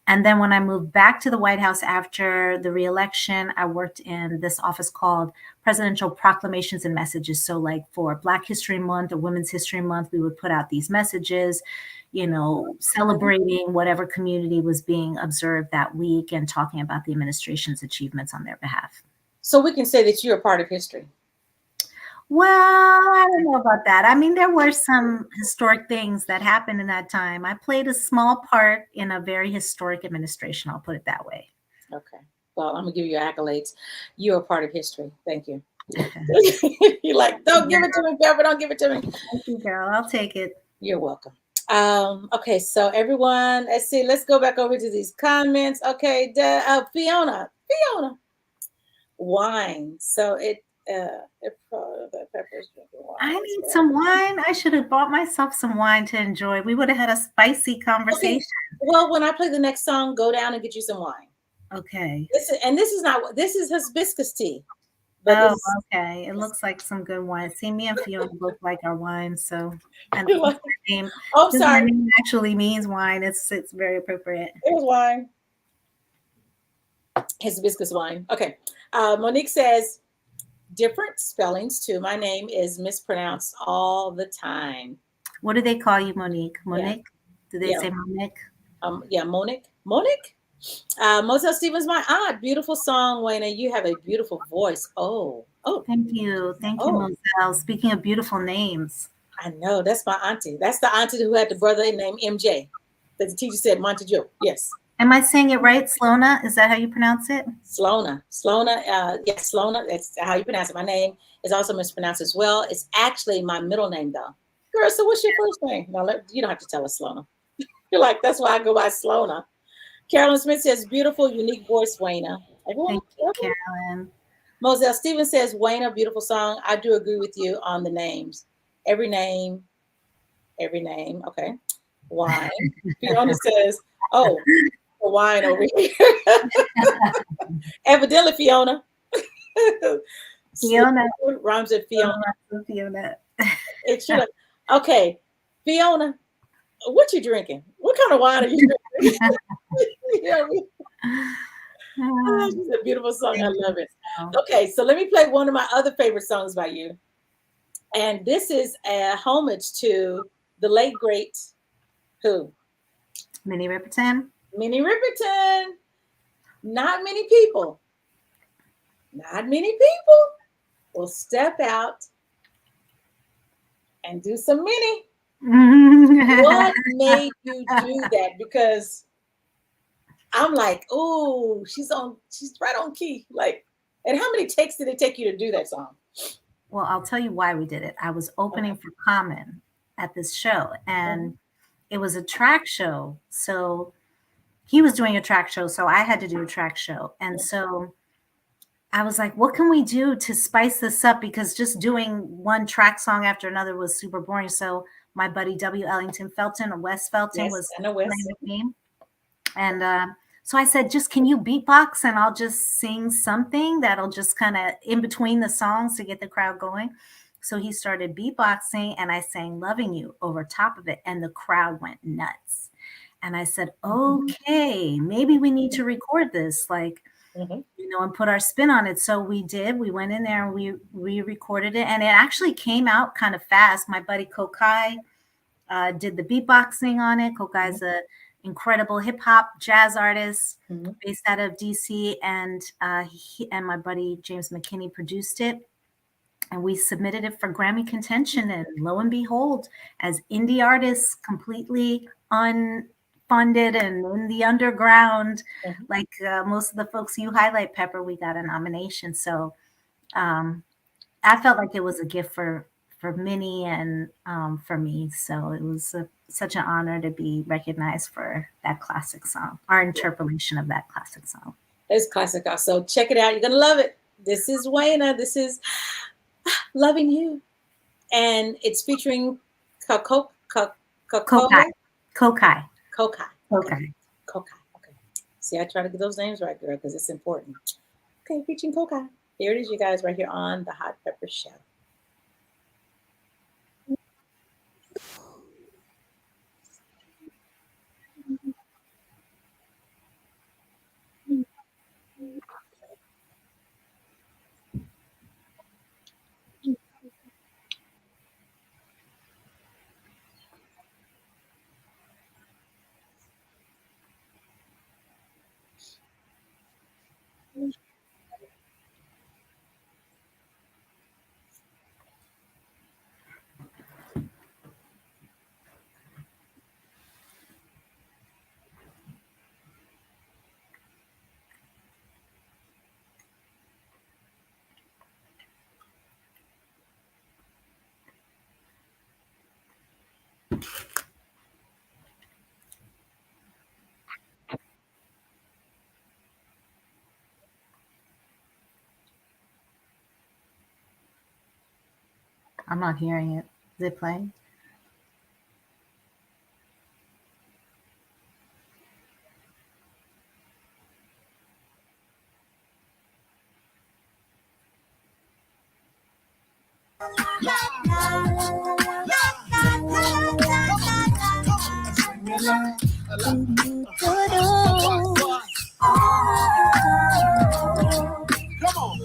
And then when I moved back to the White House after the re-election, I worked in this office called Presidential Proclamations and Messages. So like for Black History Month or Women's History Month, we would put out these messages, celebrating whatever community was being observed that week and talking about the administration's achievements on their behalf. So we can say that you're a part of history. Well, I don't know about that. I mean, there were some historic things that happened in that time. I played a small part in a very historic administration. I'll put it that way. Okay. Well, I'm going to give you accolades. You're a part of history. Thank you. You're like, don't give it to me, Pepper. Don't give it to me. Thank you, girl. I'll take it. You're welcome. Okay, so everyone, let's see. Let's go back over to these comments. Okay, Fiona. Wine. So Pepper's drinking wine. I need some wine. I should have bought myself some wine to enjoy. We would have had a spicy conversation. Okay. Well, when I play the next song, go down and get you some wine. Okay. This is hibiscus tea. But okay. It looks like some good wine. See, me and Fiona both like our wine, so and sorry. My name actually means wine. It's very appropriate. It was wine. Hibiscus wine. Okay. Monique says, different spellings too. My name is mispronounced all the time. What do they call you, Monique? Monique? Yeah. Do they say Monique? Yeah, Monique. Monique? Moselle Stevens, my aunt. Beautiful song, Wayna. You have a beautiful voice. Oh. Thank you, Moselle. Speaking of beautiful names, I know, that's my auntie. That's the auntie who had the brother named MJ. That the teacher said Montague. Yes. am I saying it right? Slona, is that how you pronounce it? Slona. Yes, Slona. That's how you pronounce it. My name is also mispronounced as well. It's actually my middle name, though. Girl, so what's your first name? No, you don't have to tell us Slona. You're like, that's why I go by Slona. Carolyn Smith says, beautiful, unique voice, Wayna. Thank you, Carolyn. Moselle Stevens says, Wayna, beautiful song. I do agree with you on the names. Every name. Okay. Wine. Fiona says, oh, the wine over here. Evidently, Fiona. Fiona. Rhymes with Fiona. Fiona. It should have. Okay. Fiona, what you drinking? What kind of wine are you drinking? Oh, it's a beautiful song. I love it. Okay, so let me play one of my other favorite songs by you. And this is a homage to the late, great, who? Minnie Riperton. Minnie Riperton. Not many people will step out and do some Minnie. What made you do that? Because I'm like, oh, she's right on key. Like, and how many takes did it take you to do that song? Well, I'll tell you why we did it. I was opening for Common at this show, and it was a track show. So he was doing a track show, so I had to do a track show. And so I was like, what can we do to spice this up? Because just doing one track song after another was super boring. So my buddy W. Ellington Felton, or Wes Felton, was playing with me. And so I said, just can you beatbox and I'll just sing something that'll just kind of in between the songs to get the crowd going. So he started beatboxing and I sang Loving You over top of it. And the crowd went nuts. And I said, okay, maybe we need to record this, like, and put our spin on it. So we did. We went in there and we recorded it. And it actually came out kind of fast. My buddy Kokai did the beatboxing on it. Kokai's a incredible hip hop jazz artist based out of DC, and he and my buddy James McKinney produced it, and we submitted it for Grammy contention. And lo and behold, as indie artists, completely unfunded and in the underground, like most of the folks you highlight, Pepper, we got a nomination. So I felt like it was a gift for Minnie and for me. So it was such an honor to be recognized for that classic song, our interpolation of that classic song. It's classic. So check it out. You're going to love it. This is Wayna. This is Loving You. And it's featuring Kokai. Okay. See, I try to get those names right, girl, because it's important. Okay, featuring Kokai. Here it is, you guys, right here on the Hot Pepper Show. I'm not hearing it. Is it playing?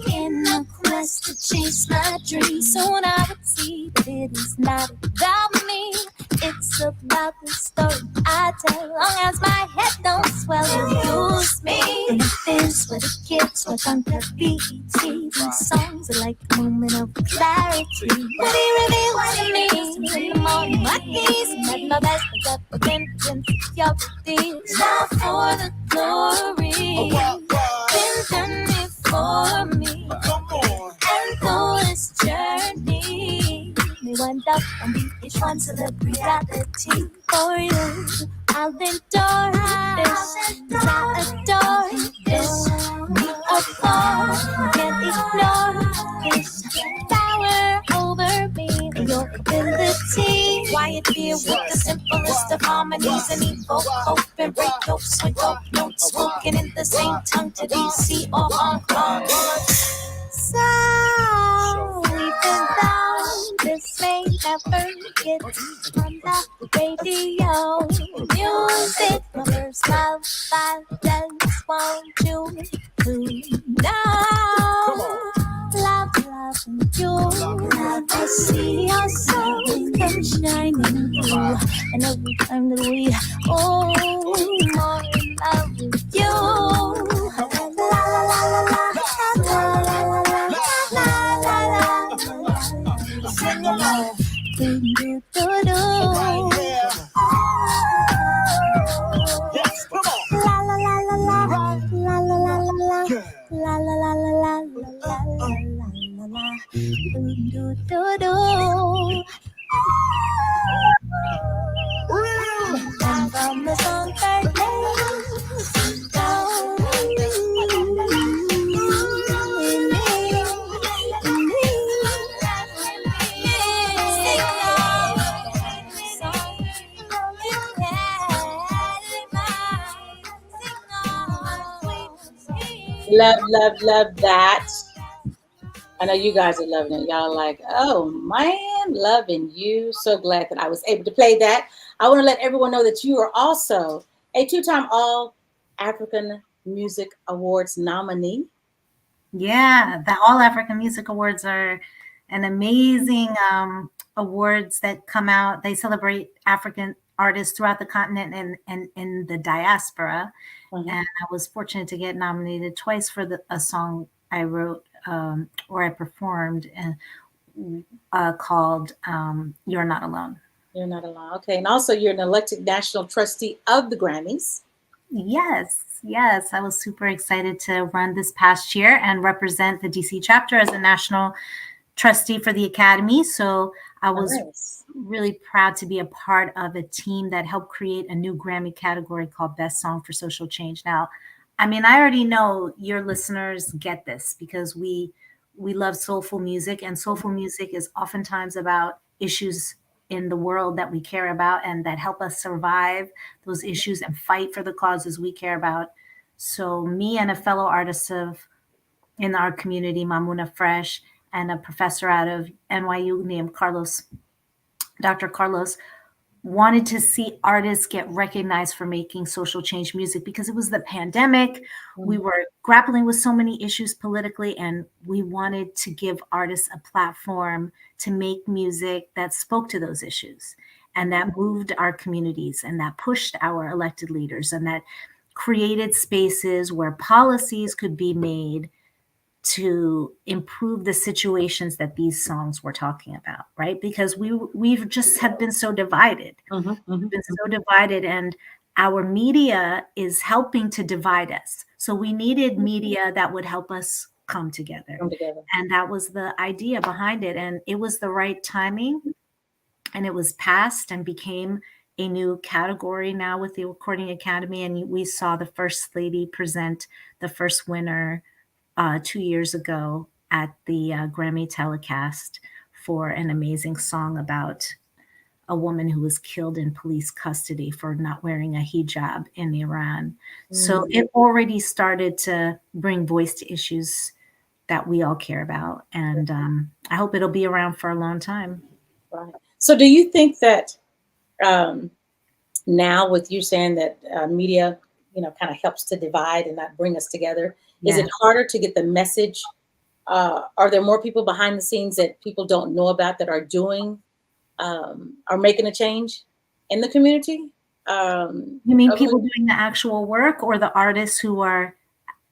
In the quest to chase my dreams, soon I would see that it is not about me. It's about about the story I tell. Long as my head don't swell, you use me. And this where the kids watch on the BET. These songs are like a moment of clarity. But he reveals to me in the morning my keys. And my best is up against Ethiopia. Now for the glory, been done before me. And though this journey may wind up and be each one's a reality for you, I'll endure this, 'cause I adore this. Me apart, can't ignore this power over me and your ability. Quiet here with the simplest of harmonies and evoke hope and break notes with dope notes spoken in the same tongue to DC or Hong Kong. So even though this may never get on the radio, music lovers, my violence, won't you know? Love you. I see your soul come shining through, and every time that we more in love with you. La la la la la la la la la. Sing along. Do do do do. Yes, come on. La la la la la la la la la la la la la la la. Do do do do. And from the song Love that. I know you guys are loving it. Y'all are like, oh man, loving you. So glad that I was able to play that. I want to let everyone know that you are also a two-time All African Music Awards nominee. Yeah, the All African Music Awards are an amazing awards that come out. They celebrate African artists throughout the continent and in the diaspora. Mhm. And I was fortunate to get nominated twice for a song I wrote or I performed called You're Not Alone. You're not alone. Okay. And also you're an elected National Trustee of the Grammys. Yes. I was super excited to run this past year and represent the DC chapter as a national trustee for the Academy. So I was really proud to be a part of a team that helped create a new Grammy category called Best Song for Social Change. Now, I mean, I already know your listeners get this because we love soulful music, and soulful music is oftentimes about issues in the world that we care about and that help us survive those issues and fight for the causes we care about. So me and a fellow artist in our community, Mamuna Fresh, and a professor out of NYU named Dr. Carlos, wanted to see artists get recognized for making social change music because it was the pandemic. Mm-hmm. We were grappling with so many issues politically, and we wanted to give artists a platform to make music that spoke to those issues and that moved our communities and that pushed our elected leaders and that created spaces where policies could be made to improve the situations that these songs were talking about, right? Because we've just have been so divided. We've been so divided, and our media is helping to divide us. So we needed media that would help us come together. And that was the idea behind it. And it was the right timing. And it was passed and became a new category now with the Recording Academy. And we saw the First Lady present the first winner 2 years ago at the Grammy telecast for an amazing song about a woman who was killed in police custody for not wearing a hijab in Iran. So it already started to bring voice to issues that we all care about. And I hope it'll be around for a long time. Right. So do you think that now with you saying that media, kind of helps to divide and not bring us together, is it harder to get the message? Are there more people behind the scenes that people don't know about that are doing, are making a change in the community. You mean people doing the actual work, or the artists who are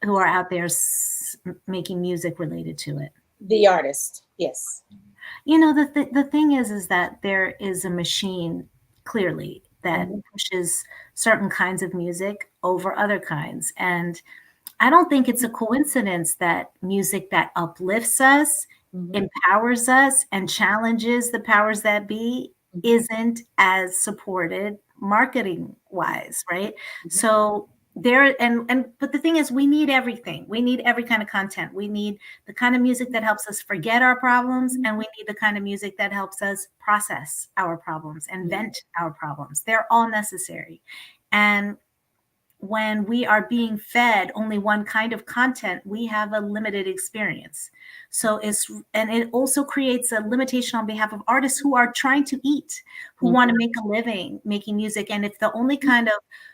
out there making music related to it? The artist, yes. You know, the thing is that there is a machine clearly that pushes certain kinds of music over other kinds. And I don't think it's a coincidence that music that uplifts us, empowers us, and challenges the powers that be isn't as supported marketing wise, right? So there, but the thing is, we need everything. We need every kind of content. We need the kind of music that helps us forget our problems, and we need the kind of music that helps us process our problems and vent our problems. They're all necessary. And when we are being fed only one kind of content, we have a limited experience. So it also creates a limitation on behalf of artists who are trying to eat, who want to make a living making music. And if the only kind of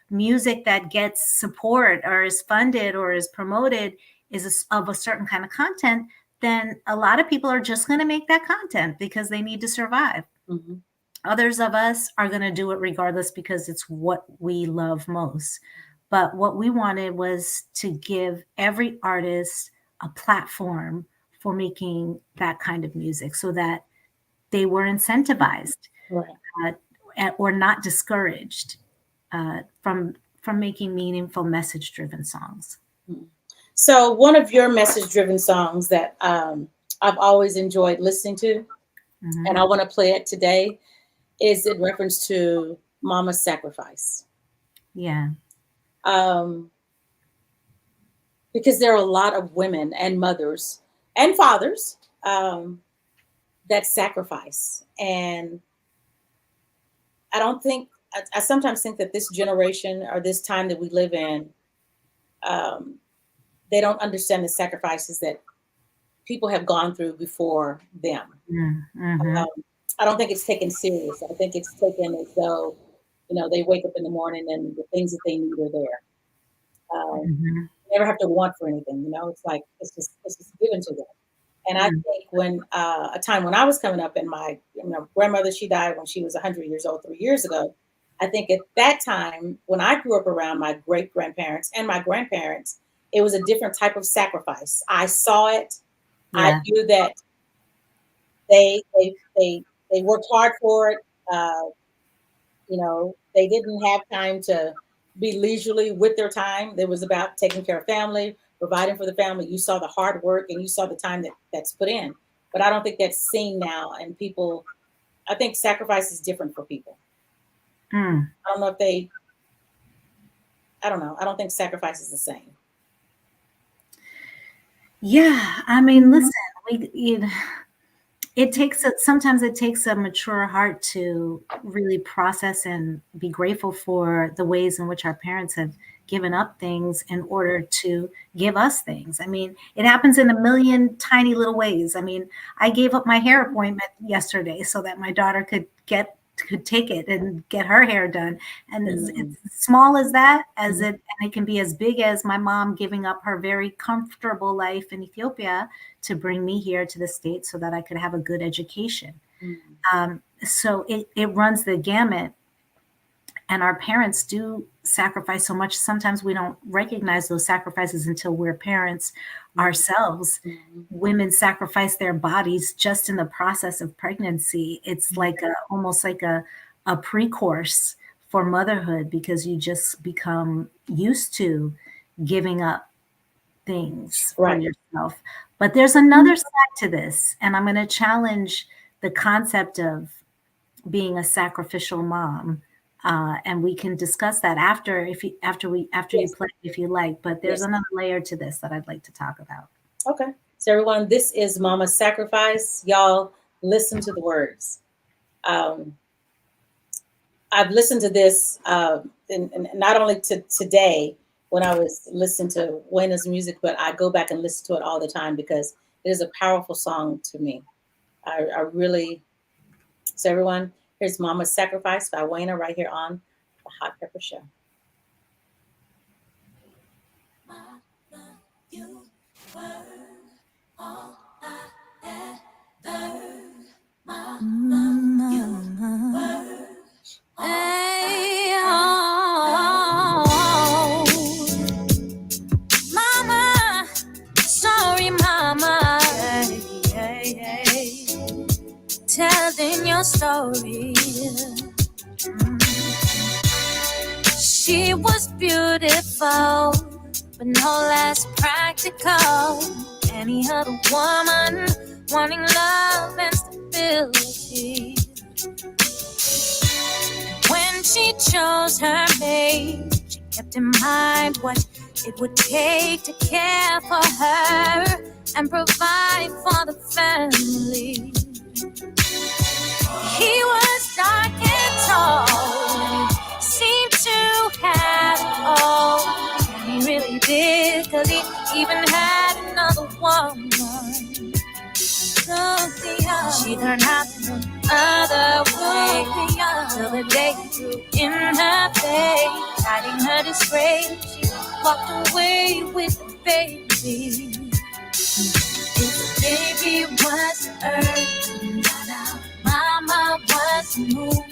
music that gets support or is funded or is promoted is of a certain kind of content, then a lot of people are just going to make that content because they need to survive. Others of us are going to do it regardless because it's what we love most. But what we wanted was to give every artist a platform for making that kind of music so that they were incentivized or not discouraged from making meaningful message-driven songs. So one of your message-driven songs that I've always enjoyed listening to, and I want to play it today, is in reference to Mama's Sacrifice. Yeah. Because there are a lot of women and mothers and fathers that sacrifice. And I sometimes think that this generation or this time that we live in, they don't understand the sacrifices that people have gone through before them. I don't think it's taken serious. I think it's taken as though, they wake up in the morning and the things that they need are there. You never have to want for anything, it's like, it's just given to them. And I think when a time when I was coming up, and my grandmother, she died when she was 100 years old 3 years ago. I think at that time, when I grew up around my great grandparents and my grandparents, it was a different type of sacrifice. I saw it. I knew that they worked hard for it. They didn't have time to be leisurely with their time. It was about taking care of family, providing for the family. You saw the hard work and you saw the time that's put in. But I don't think that's seen now. And people, I think sacrifice is different for people. I don't know if I don't know. I don't think sacrifice is the same. Yeah. I mean, listen, sometimes it takes a mature heart to really process and be grateful for the ways in which our parents have given up things in order to give us things. I mean, it happens in a million tiny little ways. I mean, I gave up my hair appointment yesterday so that my daughter could take it and get her hair done. And it's as small as that, and it can be as big as my mom giving up her very comfortable life in Ethiopia to bring me here to the States so that I could have a good education. So it runs the gamut. And our parents do sacrifice so much. Sometimes we don't recognize those sacrifices until we're parents ourselves. Women sacrifice their bodies just in the process of pregnancy. It's like almost like a pre-course for motherhood, because you just become used to giving up things for yourself. But there's another side to this, and I'm going to challenge the concept of being a sacrificial mom. And we can discuss that after you play, if you like. But there's another layer to this that I'd like to talk about. Okay. So everyone, this is Mama's Sacrifice. Y'all listen to the words. I've listened to this and not only to today when I was listening to Wayna's music, but I go back and listen to it all the time because it is a powerful song to me. I really, so everyone, here's Mama's Sacrifice by Wayna right here on the Hot Pepper Show. You were all I ever, Mama, you were all story. She was beautiful, but no less practical. Any other woman wanting love and stability. When she chose her mate, she kept in mind what it would take to care for her and provide for the family. He was dark and tall, seemed to have it all. And he really did, 'cause he even had another woman. She turned out the other way till the day he threw in her face, hiding her disgrace. She walked away with the baby. If the baby was earth, mama was the moon,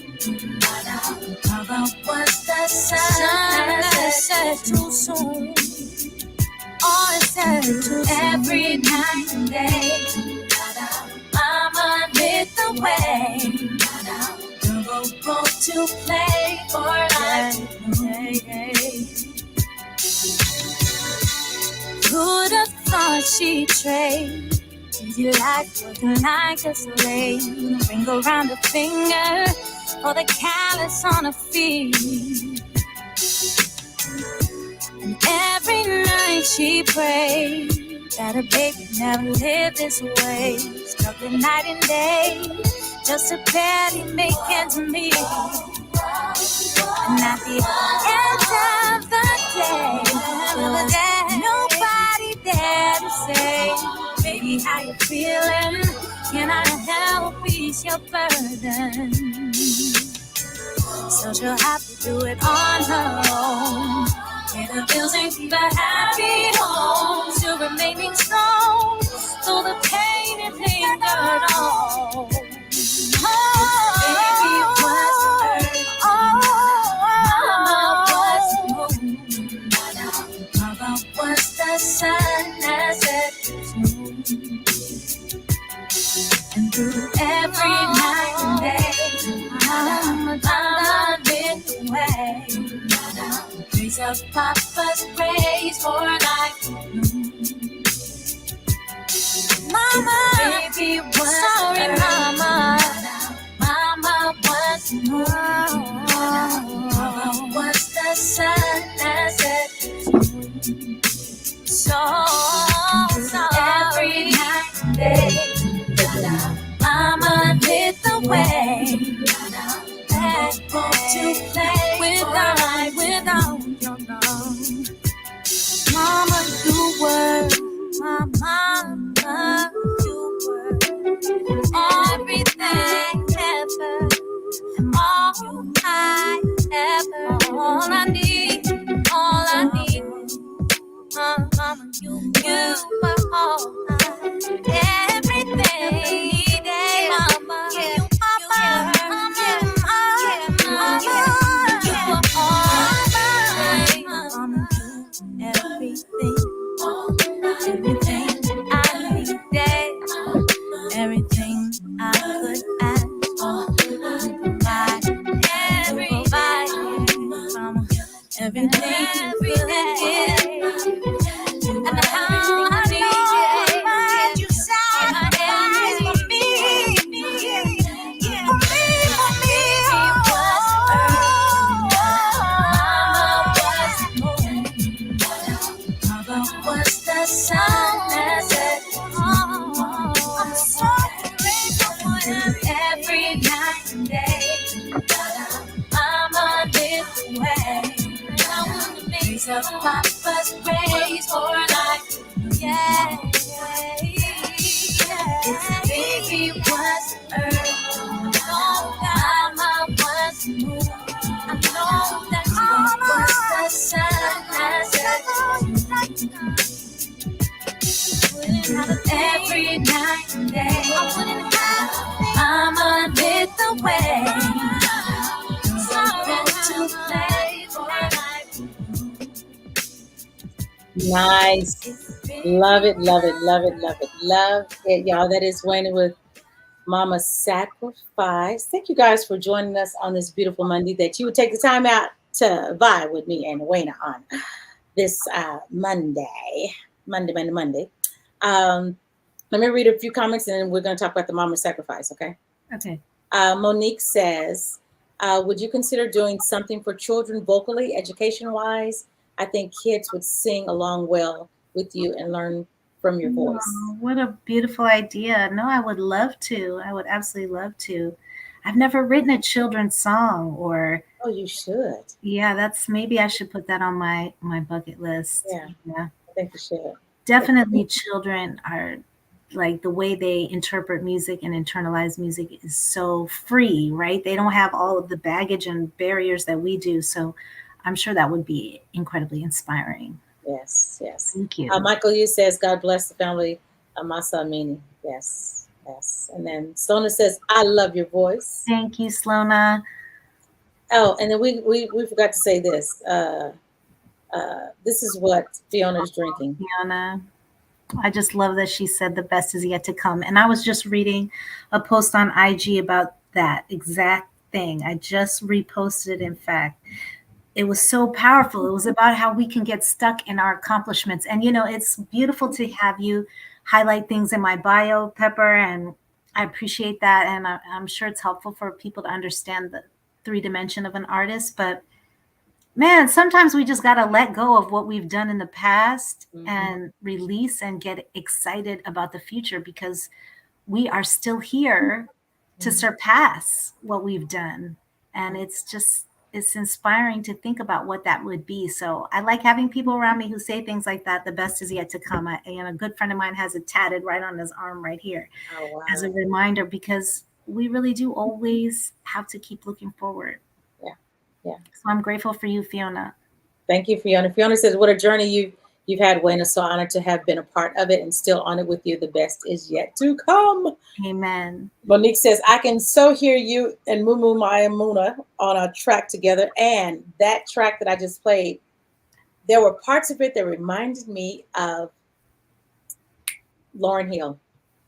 Papa was the sun that set too soon. All said to every night and day. Mama lit the way. The role to play for life. Who'd have thought she'd trade easy life, working like a slave, ring around her finger for the callus on her feet. And every night she prayed that her baby never lived this way, struggling night and day just to barely make ends meet. And at the end of the day, nobody dared to say, baby, how you feeling? Can I help ease your burden? So she'll have to do it on her own. Pay the bills and keep a happy home. Still remaining strong, though the pain it lingered on. Baby was earth, Mama was moon, Papa was the sun that set soon. And through every night and day, Mama lit the way. Praise of Papa's praise for life. Mama, baby was sorry, Mama. Mama was moon. Mama was the sun that set soon. So every night and day, Mama lit the way. That to play without your love. Mama, you were my mama. You were everything ever, and all I ever. All I need, Mama, you were all everything needed, Mama. You everything I needed, everything I could ask for, provide, Mama, everything you could give, and how I need you sacrifice for me, was the sun that set I'm so grateful every night and day. Mama lit the way. Praise of Papa's praise for life. Yeah. If baby was earth, Mama was moon. I know that Mama was the sun that set every night and day. Mama lit the way. To play for life. Nice. Love it, love it, love it, love it, love it, y'all. That is Wayna with Mama Sacrifice. Thank you guys for joining us on this beautiful Monday, that you would take the time out to vibe with me and Wayna on this Monday. Let me read a few comments and then we're going to talk about the Mama Sacrifice, okay? Okay. Monique says, would you consider doing something for children vocally, education-wise? I think kids would sing along well with you and learn from your voice. Oh, what a beautiful idea. No, I would love to. I would absolutely love to. I've never written a children's song or. Oh, you should. Yeah, maybe I should put that on my bucket list. Yeah. Yeah. I think you should. Definitely children are like the way they interpret music and internalize music is so free, right? They don't have all of the baggage and barriers that we do. So I'm sure that would be incredibly inspiring. Yes, yes. Thank you. Michael Yu says, God bless the family of Masa Amini. Yes, yes. And then Slona says, I love your voice. Thank you, Slona. Oh, and then we forgot to say this. This is what Fiona's drinking. Fiona. I just love that she said the best is yet to come. And I was just reading a post on IG about that exact thing. I just reposted it, in fact. It was so powerful. It was about how we can get stuck in our accomplishments. And, it's beautiful to have you highlight things in my bio, Pepper, and I appreciate that. And I'm sure it's helpful for people to understand the 3-dimension of an artist. But, man, sometimes we just got to let go of what we've done in the past and release and get excited about the future, because we are still here to surpass what we've done. And it's inspiring to think about what that would be. So I like having people around me who say things like that. The best is yet to come. A good friend of mine has it tatted right on his arm right here as a reminder, because we really do always have to keep looking forward. Yeah. So I'm grateful for you, Fiona. Thank you, Fiona. Fiona says, what a journey you've had, Wayna. So honored to have been a part of it and still on it with you. The best is yet to come. Amen. Monique says, I can so hear you and Mumu Maya Muna on a track together. And that track that I just played, there were parts of it that reminded me of Lauryn Hill.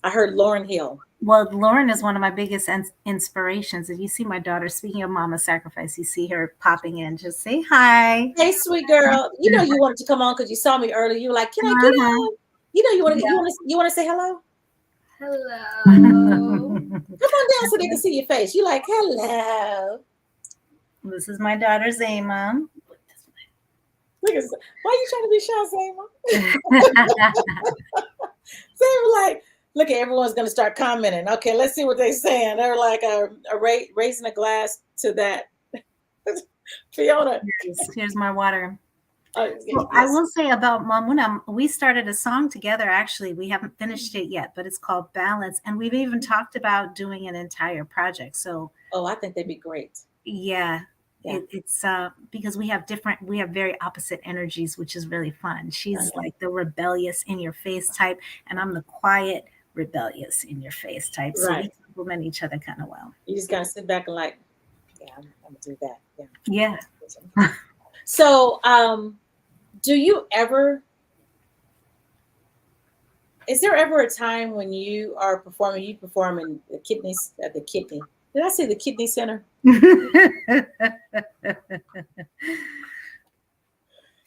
I heard Lauryn Hill. Well, Lauren is one of my biggest inspirations. If you see my daughter, speaking of Mama Sacrifice, you see her popping in. Just say hi. Hey, sweet girl. You wanted to come on because you saw me earlier. You were like, can I get on? You want to say hello? Hello. Come on down so they can see your face. You like, hello. This is my daughter, Zayma. Look at, why are you trying to be shy, Zayma? Zayma like, look, everyone's going to start commenting. Okay, let's see what they're saying. They're like raising a glass to that. Fiona. Here's my water. Yes. I will say about Mamuna, we started a song together. Actually, we haven't finished it yet, but it's called Balance. And we've even talked about doing an entire project. So, I think they'd be great. Yeah. It's because we have very opposite energies, which is really fun. She's like the rebellious in your face type, and I'm the quiet, rebellious in your face type. So we complement each other kind of well. You just gotta sit back and like, I'm gonna do that. Yeah. So is there ever a time when you are performing, you perform in the kidney? Did I say the kidney center?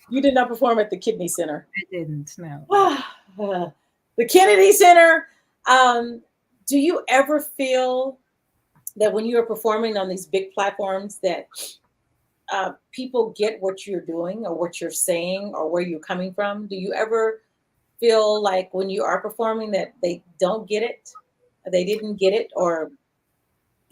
You did not perform at the kidney center. I didn't, no. The Kennedy Center. Do you ever feel that when you are performing on these big platforms that people get what you're doing or what you're saying or where you're coming from? Do you ever feel like when you are performing that they don't get it? They didn't get it? Or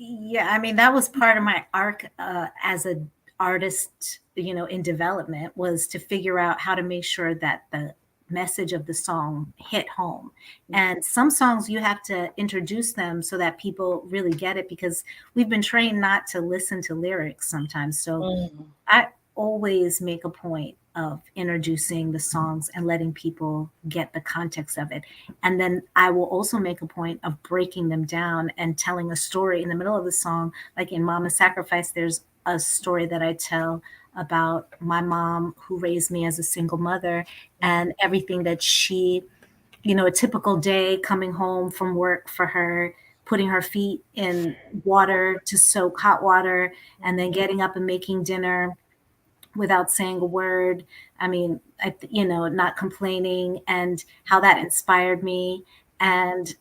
yeah, I mean, that was part of my arc as an artist, in development, was to figure out how to make sure that the message of the song hit home. And some songs you have to introduce them so that people really get it, because we've been trained not to listen to lyrics sometimes. So I always make a point of introducing the songs and letting people get the context of it. And then I will also make a point of breaking them down and telling a story in the middle of the song. Like in Mama Sacrifice, there's a story that I tell about my mom who raised me as a single mother and everything that she, a typical day coming home from work for her, putting her feet in water to soak hot water, and then getting up and making dinner without saying a word. I mean, not complaining, and how that inspired me. And,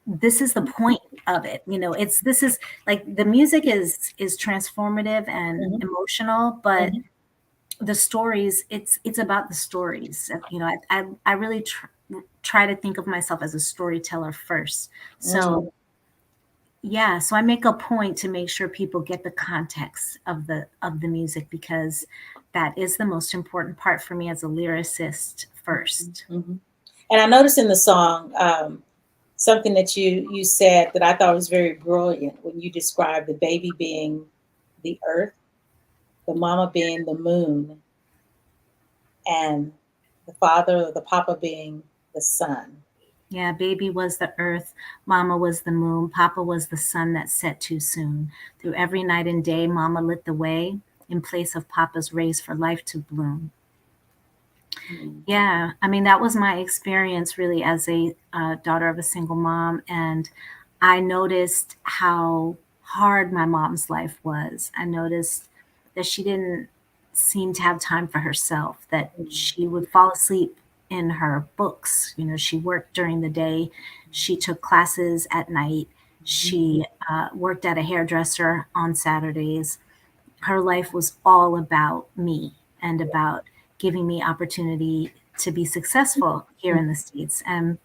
this is the point of it. This is like, the music is transformative and emotional, but the stories, it's about the stories. I really try to think of myself as a storyteller first. So yeah, so I make a point to make sure people get the context of the music, because that is the most important part for me as a lyricist first. And I noticed in the song something that you said that I thought was very brilliant when you described the baby being the earth, the mama being the moon, and the father or the papa being the sun. Yeah, baby was the earth, mama was the moon, papa was the sun that set too soon. Through every night and day, mama lit the way in place of papa's rays for life to bloom. Yeah, I mean, that was my experience really as a daughter of a single mom. And I noticed how hard my mom's life was. I noticed that she didn't seem to have time for herself, that she would fall asleep in her books. She worked during the day. She took classes at night. She worked at a hairdresser on Saturdays. Her life was all about me and about giving me opportunity to be successful here in the States. And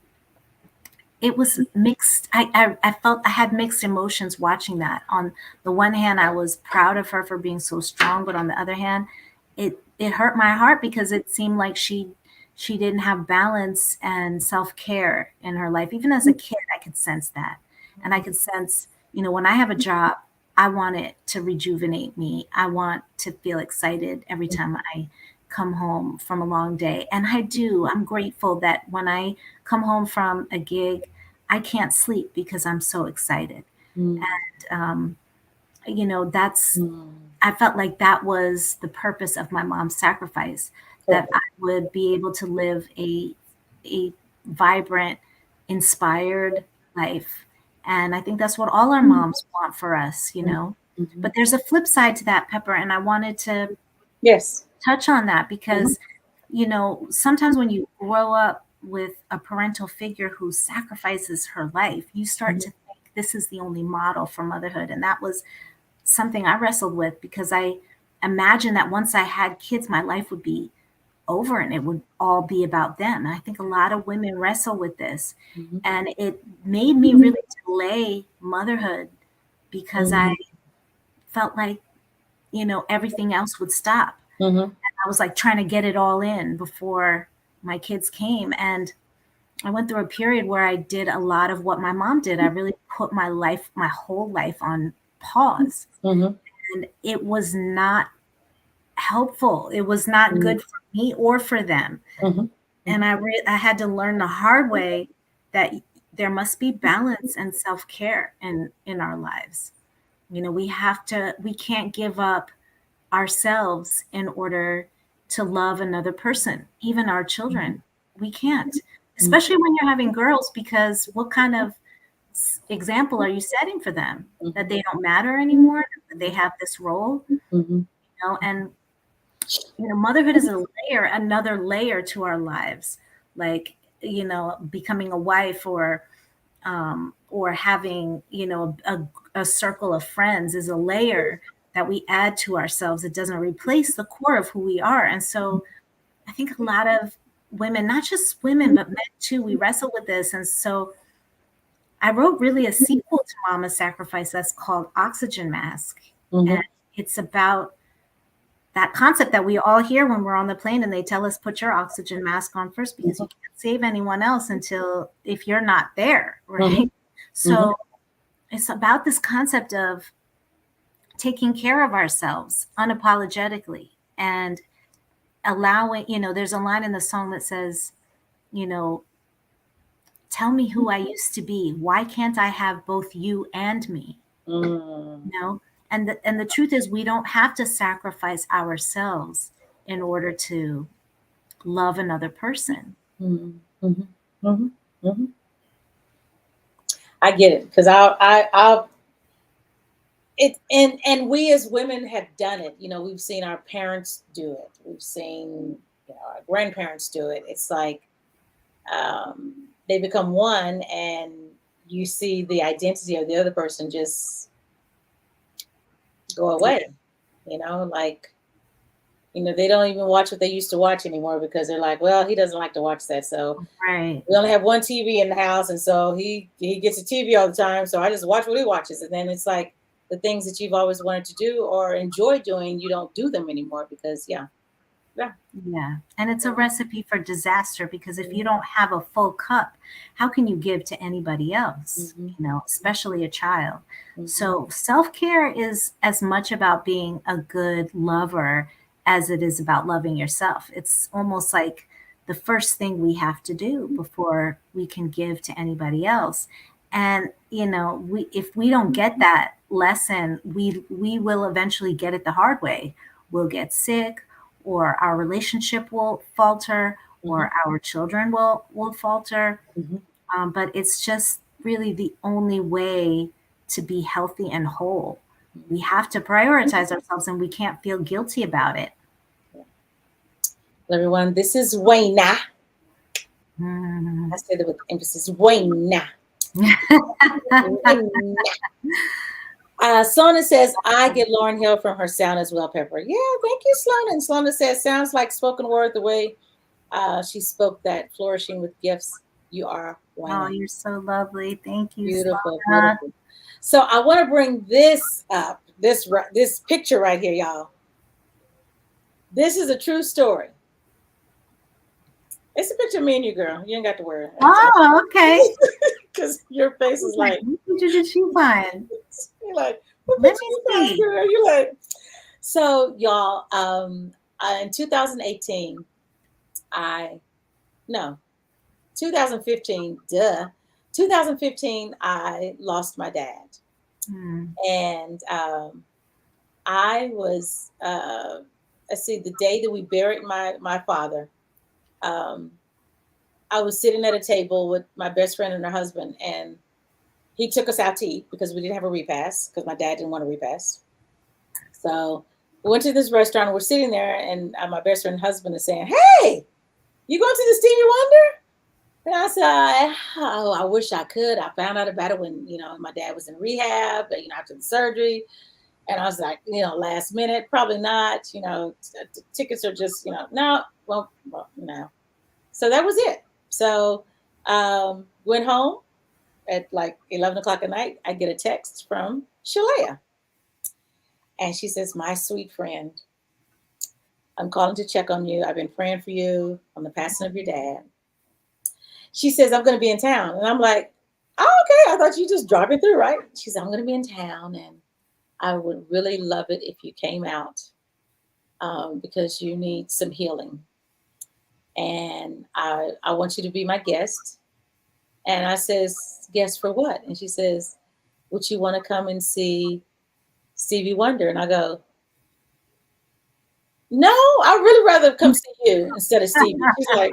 it was mixed. I felt I had mixed emotions watching that. On the one hand, I was proud of her for being so strong, but on the other hand, it hurt my heart, because it seemed like she didn't have balance and self-care in her life. Even as a kid, I could sense that. And I could sense, when I have a job, I want it to rejuvenate me. I want to feel excited every time I come home from a long day. And I do. I'm grateful that when I come home from a gig, I can't sleep because I'm so excited. And, that's, I felt like that was the purpose of my mom's sacrifice, that I would be able to live a vibrant, inspired life. And I think that's what all our moms want for us, But there's a flip side to that, Pepper, and I wanted to touch on that, because, sometimes when you grow up with a parental figure who sacrifices her life, you start to think this is the only model for motherhood. And that was something I wrestled with, because I imagined that once I had kids, my life would be over and it would all be about them. And I think a lot of women wrestle with this. And it made me really delay motherhood, because I felt like, everything else would stop. And I was like trying to get it all in before my kids came. And I went through a period where I did a lot of what my mom did. I really put my whole life on pause. And it was not helpful. It was not good for me or for them. And I had to learn the hard way that there must be balance and self-care in our lives. We can't give up ourselves in order to love another person, even our children. We can't, especially when you're having girls, because what kind of example are you setting for them? That they don't matter anymore, that they have this role, and motherhood is another layer to our lives, like, becoming a wife or having, a circle of friends is a layer that we add to ourselves. It doesn't replace the core of who we are. And so I think a lot of women, not just women, but men too, we wrestle with this. And so I wrote really a sequel to Mama's Sacrifice that's called Oxygen Mask. And it's about that concept that we all hear when we're on the plane and they tell us, put your oxygen mask on first, because you can't save anyone else if you're not there, right? So it's about this concept of taking care of ourselves unapologetically and allowing, there's a line in the song that says, tell me who I used to be. Why can't I have both you and me? And the truth is, we don't have to sacrifice ourselves in order to love another person. I get it because I'll it and we as women have done it. You know, we've seen our parents do it. We've seen our grandparents do it. It's like they become one, and you see the identity of the other person just go away. You know, like they don't even watch what they used to watch anymore because they're like, well, he doesn't like to watch that, so Right. we only have one TV in the house, and so he gets a TV all the time, so I just watch what he watches. And then it's like the things that you've always wanted to do or enjoy doing, you don't do them anymore because Yeah. And it's a recipe for disaster because if you don't have a full cup, how can you give to anybody else, especially a child? So self-care is as much about being a good lover as it is about loving yourself. It's almost like the first thing we have to do before we can give to anybody else. And if we don't get that lesson, we will eventually get it the hard way. We'll get sick, or our relationship will falter, or our children will falter. But it's just really the only way to be healthy and whole. We have to prioritize ourselves, and we can't feel guilty about it. Everyone, this is Wayna. I say that with emphasis, Wayna. Sona says, I get Lauryn Hill from her sound as well, Pepper. Yeah, thank you, Sloan. And Sloan says, sounds like spoken word the way she spoke that, flourishing with gifts. You are Wayna. Oh, you're so lovely. Thank you. Beautiful, beautiful. So I want to bring this up, this picture right here, y'all. This is a true story. It's a picture of me and you, girl. You ain't got to worry. Oh, okay. Because your face is like, what picture did she find? You're like, what picture you find, girl? You're like, so y'all, in 2018, 2015, I lost my dad. And I was, let's see, the day that we buried my father, I was sitting at a table with my best friend and her husband, and he took us out to eat because we didn't have a repast because my dad didn't want a repast. So we went to this restaurant, and we're sitting there, and my best friend and husband is saying, hey, you going to the Stevie Wonder? And I said, oh, I wish I could. I found out about it when, my dad was in rehab, after the surgery. And I was like, last minute, probably not, tickets are just, no, well, no. So that was it. So went home at like 11 o'clock at night. I get a text from Shalea. And she says, my sweet friend, I'm calling to check on you. I've been praying for you on the passing of your dad. She says, I'm going to be in town. And I'm like, oh, okay. I thought you just dropping through, right? She said, I'm going to be in town, and I would really love it if you came out because you need some healing. And I want you to be my guest. And I says, guest for what? And she says, would you want to come and see Stevie Wonder? And I go, no, I'd really rather come see you instead of Stevie. She's like,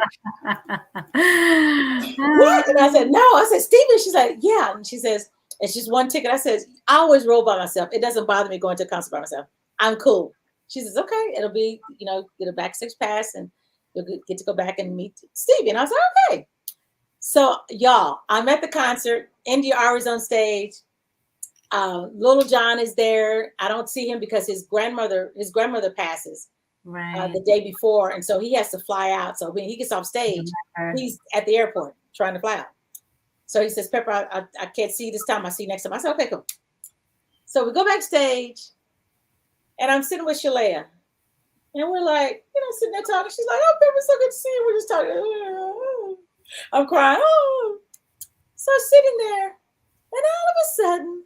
what? And I said, no. I said, Stevie. She's like, yeah. And she says, it's just one ticket. I said, I always roll by myself. It doesn't bother me going to a concert by myself. I'm cool. She says, okay, it'll be, get a backstage pass and you'll get to go back and meet Stevie. And I was like, okay. So y'all, I'm at the concert. India Ari's on stage. Little John is there. I don't see him because his grandmother passes the day before. And so he has to fly out. So when he gets off stage, he's at the airport trying to fly out. So he says, Pepper, I can't see you this time. I'll see you next time. I said, okay, cool. So we go backstage, and I'm sitting with Shalea. And we're like, sitting there talking. She's like, oh, Pepper, so good to see you. We're just talking. I'm crying. Oh. So sitting there, and all of a sudden,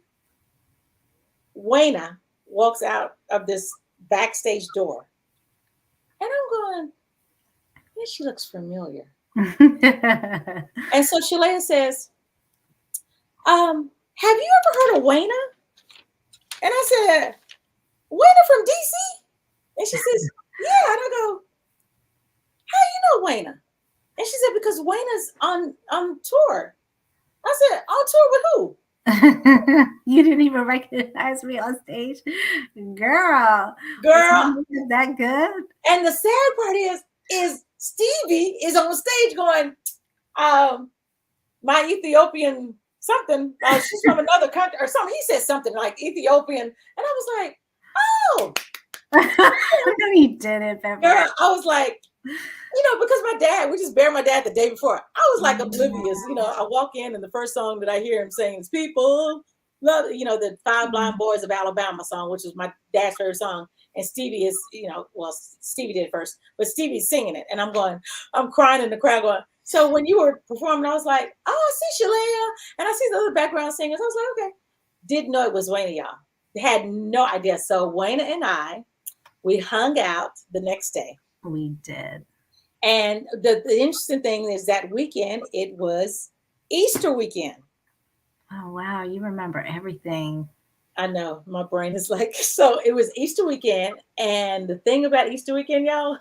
Wayna walks out of this backstage door. And I'm going, yeah, she looks familiar. And so Shalea says, have you ever heard of Wayna? And I said, Wayna from DC? And she says, yeah. And I go, how you know Wayna? And she said, because Wayna's on tour. I said, on tour with who? You didn't even recognize me on stage, girl. Girl. Is that good? And the sad part is Stevie is on stage going, my Ethiopian something, she's from another country or something. He said something like Ethiopian. And I was like, oh. No, you didn't, Pepper. Girl, I was like, because we just buried my dad the day before. I was like oblivious. I walk in and the first song that I hear him sing is People Love, the Five Blind Boys of Alabama song, which was my dad's favorite song. And Stevie is, Stevie did it first, but Stevie's singing it. And I'm crying in the crowd going, so when you were performing, I was like, oh, I see Shalea. And I see the other background singers. I was like, okay. Didn't know it was Wayna, y'all. Had no idea. So Wayna and I, we hung out the next day. We did. And the interesting thing is that weekend, it was Easter weekend. Oh, wow. You remember everything. I know. My brain is like, so it was Easter weekend. And the thing about Easter weekend, y'all,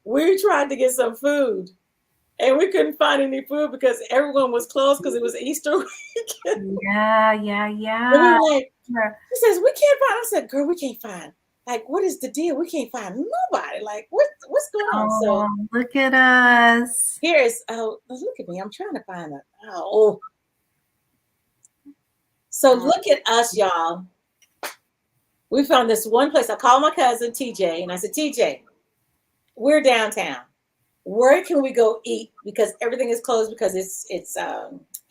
we tried to get some food and we couldn't find any food because everyone was closed because it was Easter weekend. Yeah. And we were like, she says, we can't find. I said, girl, we can't find. Like, what is the deal? We can't find nobody. Like, what's going on? Oh, So look at us. here's, look at me. I'm trying to find it. Oh. So look at us, y'all. We found this one place. I called my cousin TJ and I said, TJ, we're downtown. Where can we go eat? Because everything is closed because it's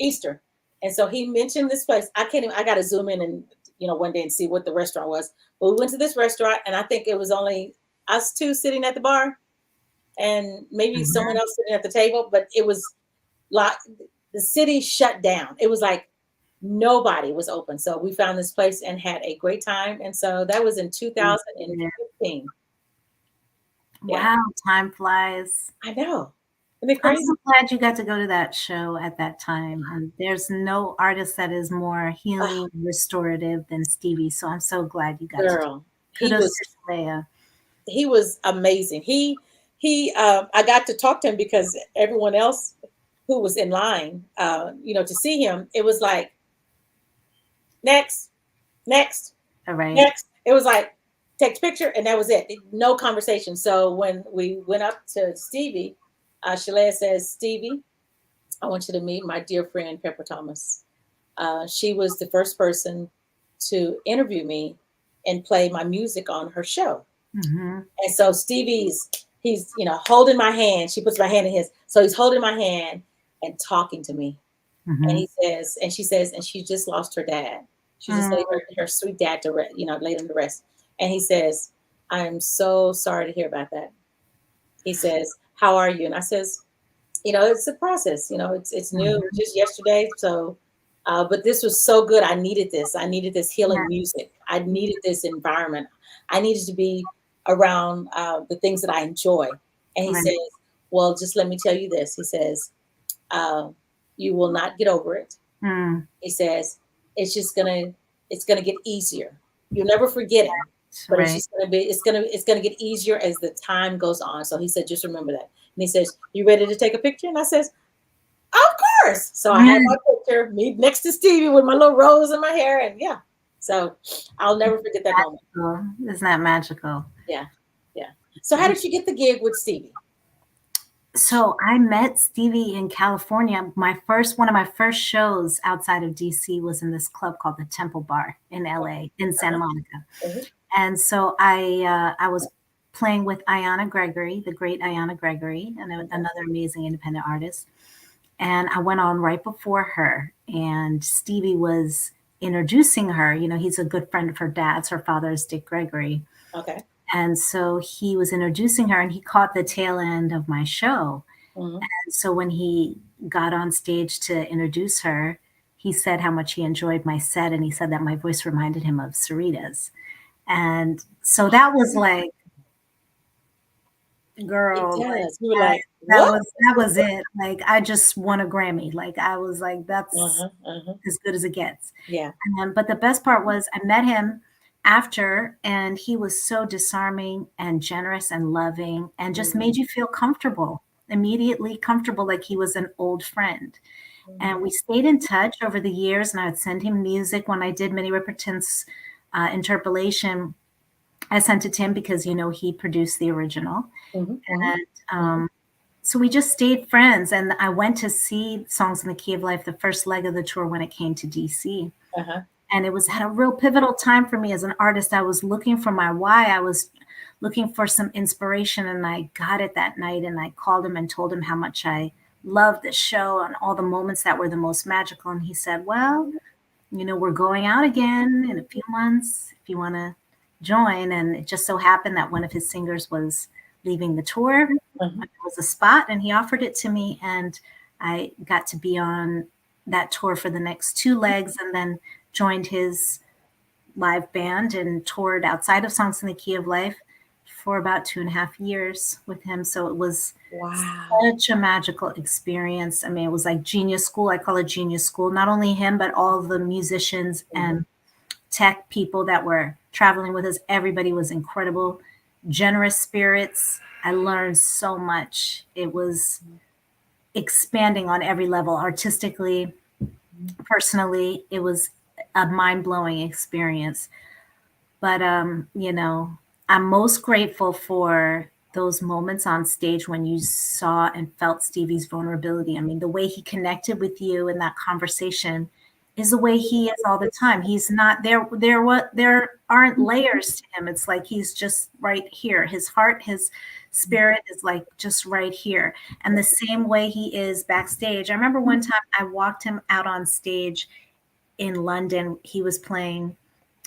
Easter. And so he mentioned this place. I got to zoom in and, one day and see what the restaurant was. But we went to this restaurant and I think it was only us two sitting at the bar and maybe someone else sitting at the table. But it was like the city shut down. It was like nobody was open. So we found this place and had a great time. And so that was in 2015. Wow, time flies. I know. Isn't it I'm crazy? so glad you got to go to that show at that time. And there's no artist that is more healing, restorative than Stevie. So I'm so glad you got Girl, to. Kudos to Shalea. He was amazing. I got to talk to him because everyone else who was in line, to see him, it was like, next, All right. next. It was like, take a picture, and that was it. No conversation. So when we went up to Stevie, Shalea says, Stevie, I want you to meet my dear friend, Pepper Thomas. She was the first person to interview me and play my music on her show. Mm-hmm. And so he's holding my hand. She puts my hand in his. So he's holding my hand and talking to me. Mm-hmm. And she says, and she just lost her dad. She just laid her sweet dad to rest, laid him to rest. And he says, I'm so sorry to hear about that. He says, how are you? And I says, it's a process, it's new, just yesterday. So, but this was so good. I needed this. I needed this healing music. I needed this environment. I needed to be around the things that I enjoy. And he says, well, just let me tell you this. He says, you will not get over it. He says, it's going to get easier. You'll never forget it. But it's just it's gonna get easier as the time goes on. So he said, just remember that. And he says, you ready to take a picture? And I says, of course. So I had my picture, me next to Stevie with my little rose in my hair. And yeah. So I'll never forget that moment. Isn't that magical? Yeah. Yeah. So how did you get the gig with Stevie? So I met Stevie in California. One of my first shows outside of DC was in this club called the Temple Bar in LA, in Santa Monica. And so I was playing with Ayanna Gregory, the great Ayanna Gregory, and another amazing independent artist. And I went on right before her, and Stevie was introducing her. He's a good friend of her dad's. Her father is Dick Gregory. Okay. And so he was introducing her, and he caught the tail end of my show. And so when he got on stage to introduce her, he said how much he enjoyed my set, and he said that my voice reminded him of Sarita's. And so that was like, girl, you were like, that was it. Like, I just won a Grammy. Like, I was like, that's as good as it gets. Yeah. But the best part was I met him after, and he was so disarming and generous and loving and just made you feel comfortable, immediately comfortable, like he was an old friend. And we stayed in touch over the years, and I would send him music when I did Minnie Riperton's interpolation. I sent it to him because, you know, he produced the original. And so we just stayed friends. And I went to see Songs in the Key of Life, the first leg of the tour, when it came to DC. And it was at a real pivotal time for me as an artist. I was looking for my why. I was looking for some inspiration, and I got it that night. And I called him and told him how much I loved the show and all the moments that were the most magical. And he said, well, you know, we're going out again in a few months if you want to join. And it just so happened that one of his singers was leaving the tour. There was a spot, and he offered it to me, and I got to be on that tour for the next 2 legs, and then joined his live band and toured outside of Songs in the Key of Life for about 2.5 years with him. So it was such a magical experience. I mean, it was like genius school. I call it genius school. Not only him, but all the musicians and tech people that were traveling with us. Everybody was incredible, generous spirits. I learned so much. It was expanding on every level, artistically, personally. It was a mind-blowing experience. But, you know, I'm most grateful for those moments on stage when you saw and felt Stevie's vulnerability. I mean, the way he connected with you in that conversation is the way he is all the time. He's not there. There aren't layers to him. It's like he's just right here. His heart, his spirit is like just right here. And the same way he is backstage. I remember one time I walked him out on stage in London. He was playing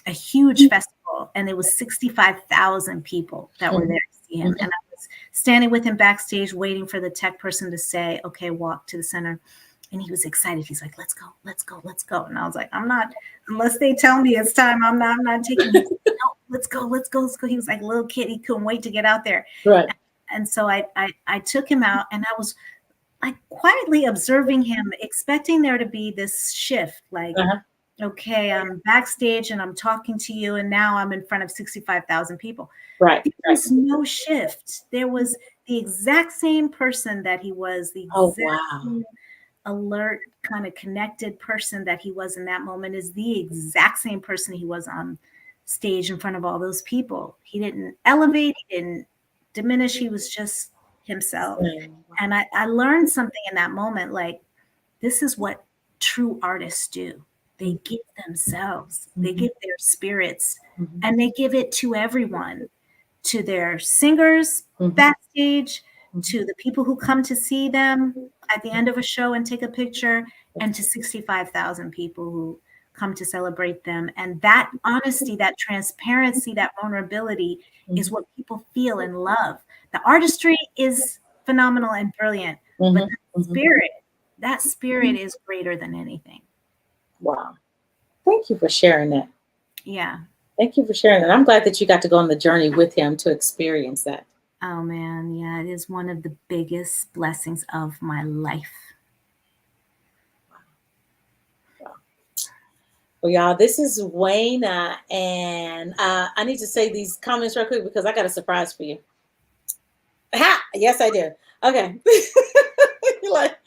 a huge festival, and it was 65,000 people that were there to see him. And I was standing with him backstage waiting for the tech person to say, okay, walk to the center. And he was excited. He's like, let's go, let's go, let's go. And I was like, I'm not, unless they tell me it's time, I'm not taking it. No, let's go, let's go, let's go. He was like a little kid. He couldn't wait to get out there. Right. And so I took him out, and I was like quietly observing him, expecting there to be this shift. Like, okay, I'm backstage and I'm talking to you, and now I'm in front of 65,000 people. Right. There was no shift. There was the exact same person that he was, the exact same alert, kind of connected person that he was in that moment is the exact same person he was on stage in front of all those people. He didn't elevate, he didn't diminish, he was just himself. And I learned something in that moment, like, this is what true artists do. They give themselves, they give their spirits, and they give it to everyone, to their singers backstage, to the people who come to see them at the end of a show and take a picture, and to 65,000 people who come to celebrate them. And that honesty, that transparency, that vulnerability is what people feel and love. The artistry is phenomenal and brilliant, but that spirit is greater than anything. Wow. Thank you for sharing that. Yeah. Thank you for sharing that. I'm glad that you got to go on the journey with him to experience that. Oh, man. Yeah, it is one of the biggest blessings of my life. Wow. Well, y'all, this is Wayna, and I need to say these comments real quick because I got a surprise for you. Ha! Yes, I did. Okay. Like,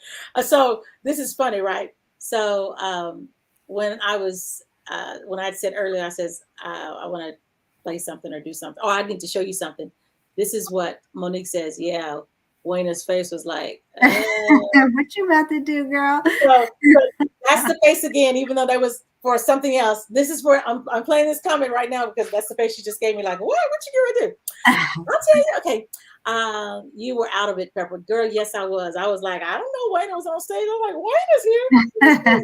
so this is funny, right? So when I had said earlier, I says, I want to play something or do something. Oh, I need to show you something. This is what Monique says. Yeah. Wayna's face was like, what you about to do, girl? So that's the face again, even though that was for something else. This is for, I'm playing this comment right now because that's the face she just gave me, like, what you gonna do? I'll tell you. Okay. You were out of it, Pepper. Girl, yes, I was. I was like, I don't know. Wayna was on stage. I'm like, Wayna's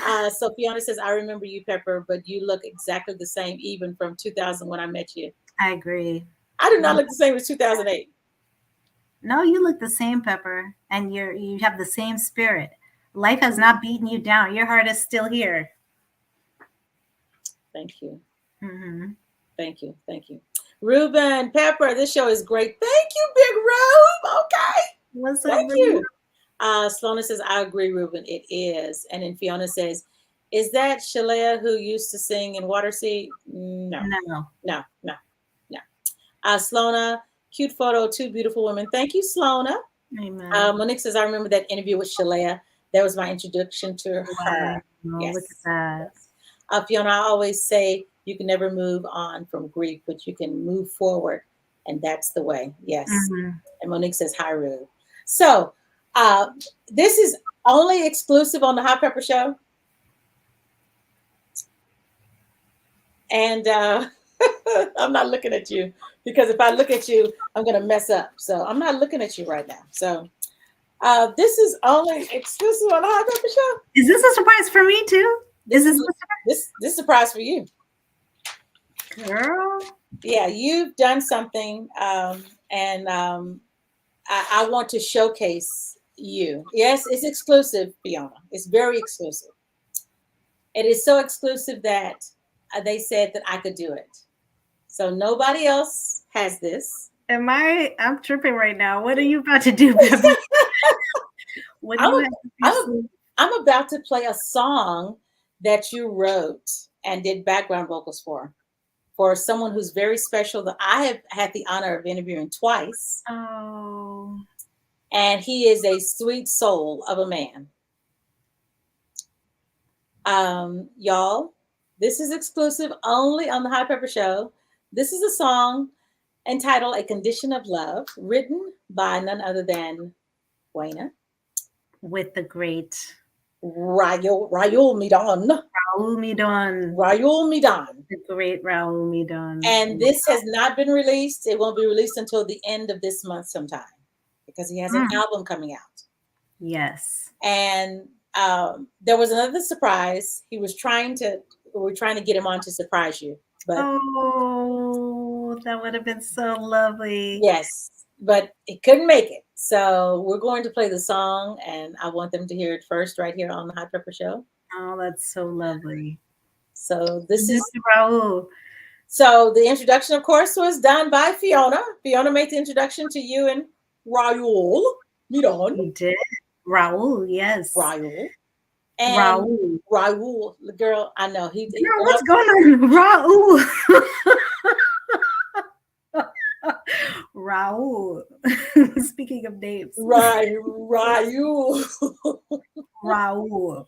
here. So Fiona says, I remember you, Pepper, but you look exactly the same, even from 2000 when I met you. I agree. I do not look the same as 2008. No, you look the same, Pepper, and you have the same spirit. Life has not beaten you down. Your heart is still here. Thank you. Mm-hmm. Thank you. Thank you. Ruben, Pepper, this show is great. Thank you, Big Rube. Okay. What's up, Thank you. Sloana says, I agree, Ruben. It is. And then Fiona says, is that Shalea who used to sing in Watersea? No. Sloana, cute photo, two beautiful women. Thank you, Sloana. Amen. Monique says, I remember that interview with Shalea. That was my introduction to her. Wow, Yes. look at that. Fiona, I always say you can never move on from grief, but you can move forward, and that's the way. Yes. Mhm. And Monique says, hi, Rude. So this is only exclusive on the Hot Pepper Show. And I'm not looking at you, because if I look at you, I'm going to mess up. So I'm not looking at you right now. So this is only exclusive on the Hot Pepper Show. Is this a surprise for me too? Is this This surprise for you. girl? Yeah, you've done something, and I want to showcase you. Yes, it's exclusive, Fiona. It's very exclusive. It is so exclusive that they said that I could do it. So nobody else has this. I'm tripping right now. What are you about to do, baby? What do you have to do? I'm about to play a song that you wrote and did background vocals for someone who's very special that I have had the honor of interviewing twice. Oh. And he is a sweet soul of a man. Y'all, this is exclusive only on the Hot Pepper Show. This is a song entitled A Condition of Love, written by none other than Wayna. With the great Raul Midon. Raul Midon. Raul Midon. The great Raul Midon. And this has not been released. It won't be released until the end of this month sometime, because he has an album coming out. Yes. And there was another surprise. We were trying to get him on to surprise you. But oh, that would have been so lovely. yes, but he couldn't make it. So we're going to play the song, and I want them to hear it first right here on the Hot Pepper Show. Oh, that's so lovely. So this is Raul. So the introduction, of course, was done by Fiona. Fiona made the introduction to you and Raul Midon. He did. Raul, yes. Raul. And Raul, the girl, I know. Girl, what's going on? Raul. Raul. Speaking of names. Raul. Raul.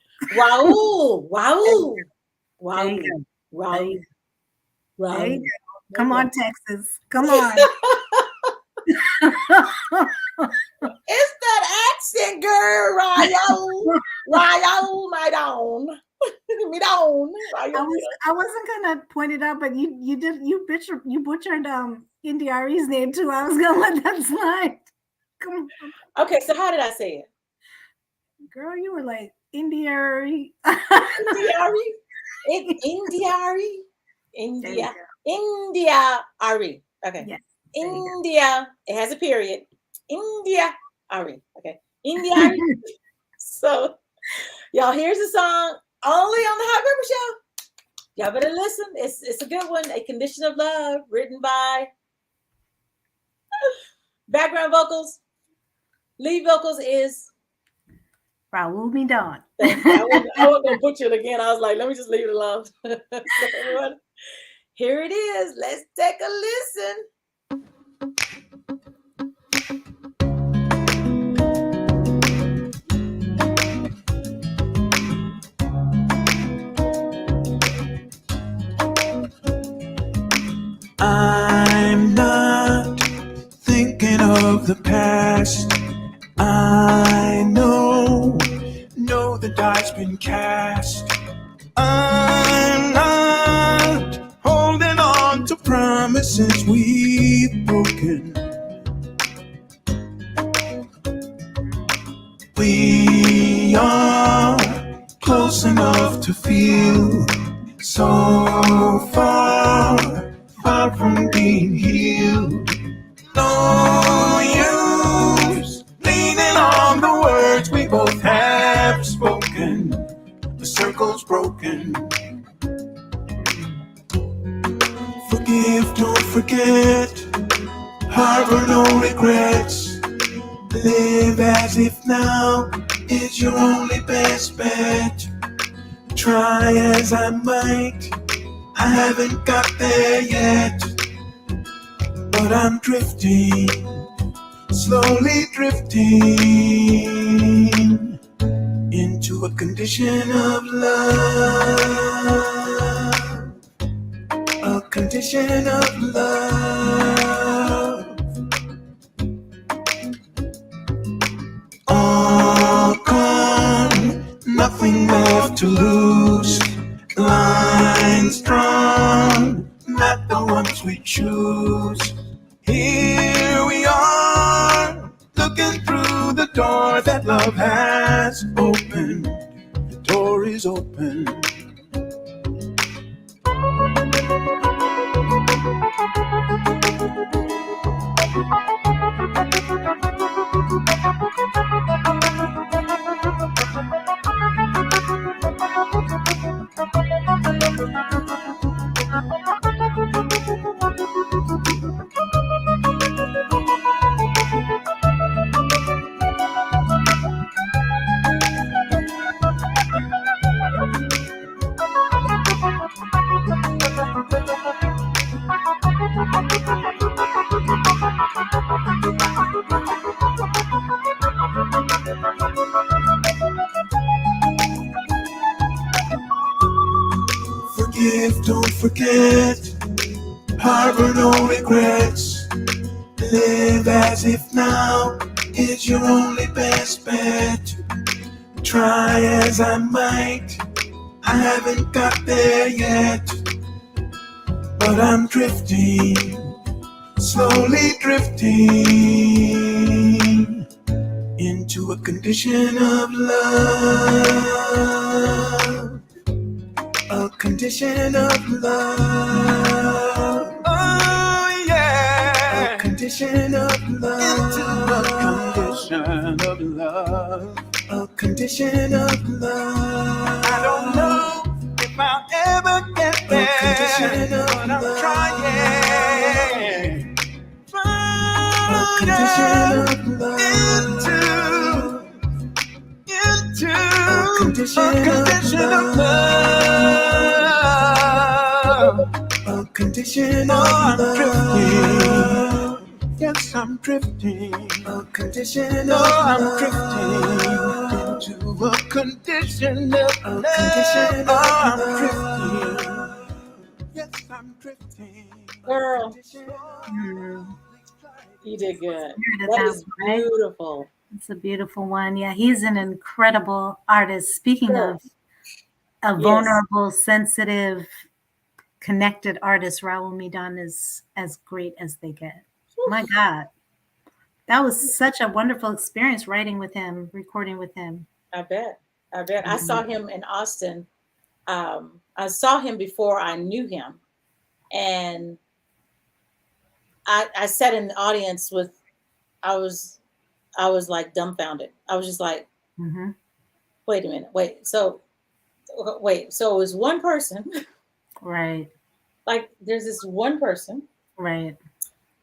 Raul. Come on, Texas. Come on. It's that accent, girl. Raul, Midon. I wasn't gonna point it out, but you butchered Indiari's name too. I was gonna let that slide. Come on. Okay, so how did I say it? Girl, you were like Indiari. India-ari. Okay. Yes. India. It has a period. India-ari. Okay. India-ari. So, y'all, here's a song only on the Hot Pepper Show. Y'all better listen. It's a good one. A Condition of Love, written by background vocals. Lead vocals is Raul Midon. I wasn't gonna butcher it again. I was like, let me just leave it alone. So everyone, here it is. Let's take a listen. I'm not thinking of the past. I know the die's been cast. I'm not holding on to promises we've broken. We are close enough to feel so far from being healed. No use leaning on the words we both have spoken. The circle's broken. Forgive, don't forget. Harbor no regrets. Live as if now is your only best bet. Try as I might, I haven't got there yet, but I'm drifting, slowly drifting into a condition of love, a condition of love. All gone, nothing left to lose. Lines drawn, not the ones we choose. Here we are, looking through the door that love has opened. The door is open. Forgive, don't forget, harbor no regrets. Live as if now is your only best bet. Try as I might, I haven't got there yet. But I'm drifting, slowly drifting into a condition of love, a condition of love. Oh yeah, a condition of love, into a condition of love, a condition of love. I don't know if I'll ever get there, but I'm trying. A condition of love, into a condition of love, a condition of love. Yes, I'm drifting. A condition of love. I'm drifting into a condition of love. I'm drifting. Yes, I'm drifting. Girl, you did good. That is beautiful. It's a beautiful one. Yeah, he's an incredible artist. Speaking of a Yes. vulnerable, sensitive, connected artist, Raul Midon is as great as they get. My God. That was such a wonderful experience writing with him, recording with him. I bet. I saw him in Austin. I saw him before I knew him. And I sat in the audience with, I was like dumbfounded. I was just like, wait a minute, so it was one person. Right. Like there's this one person. Right.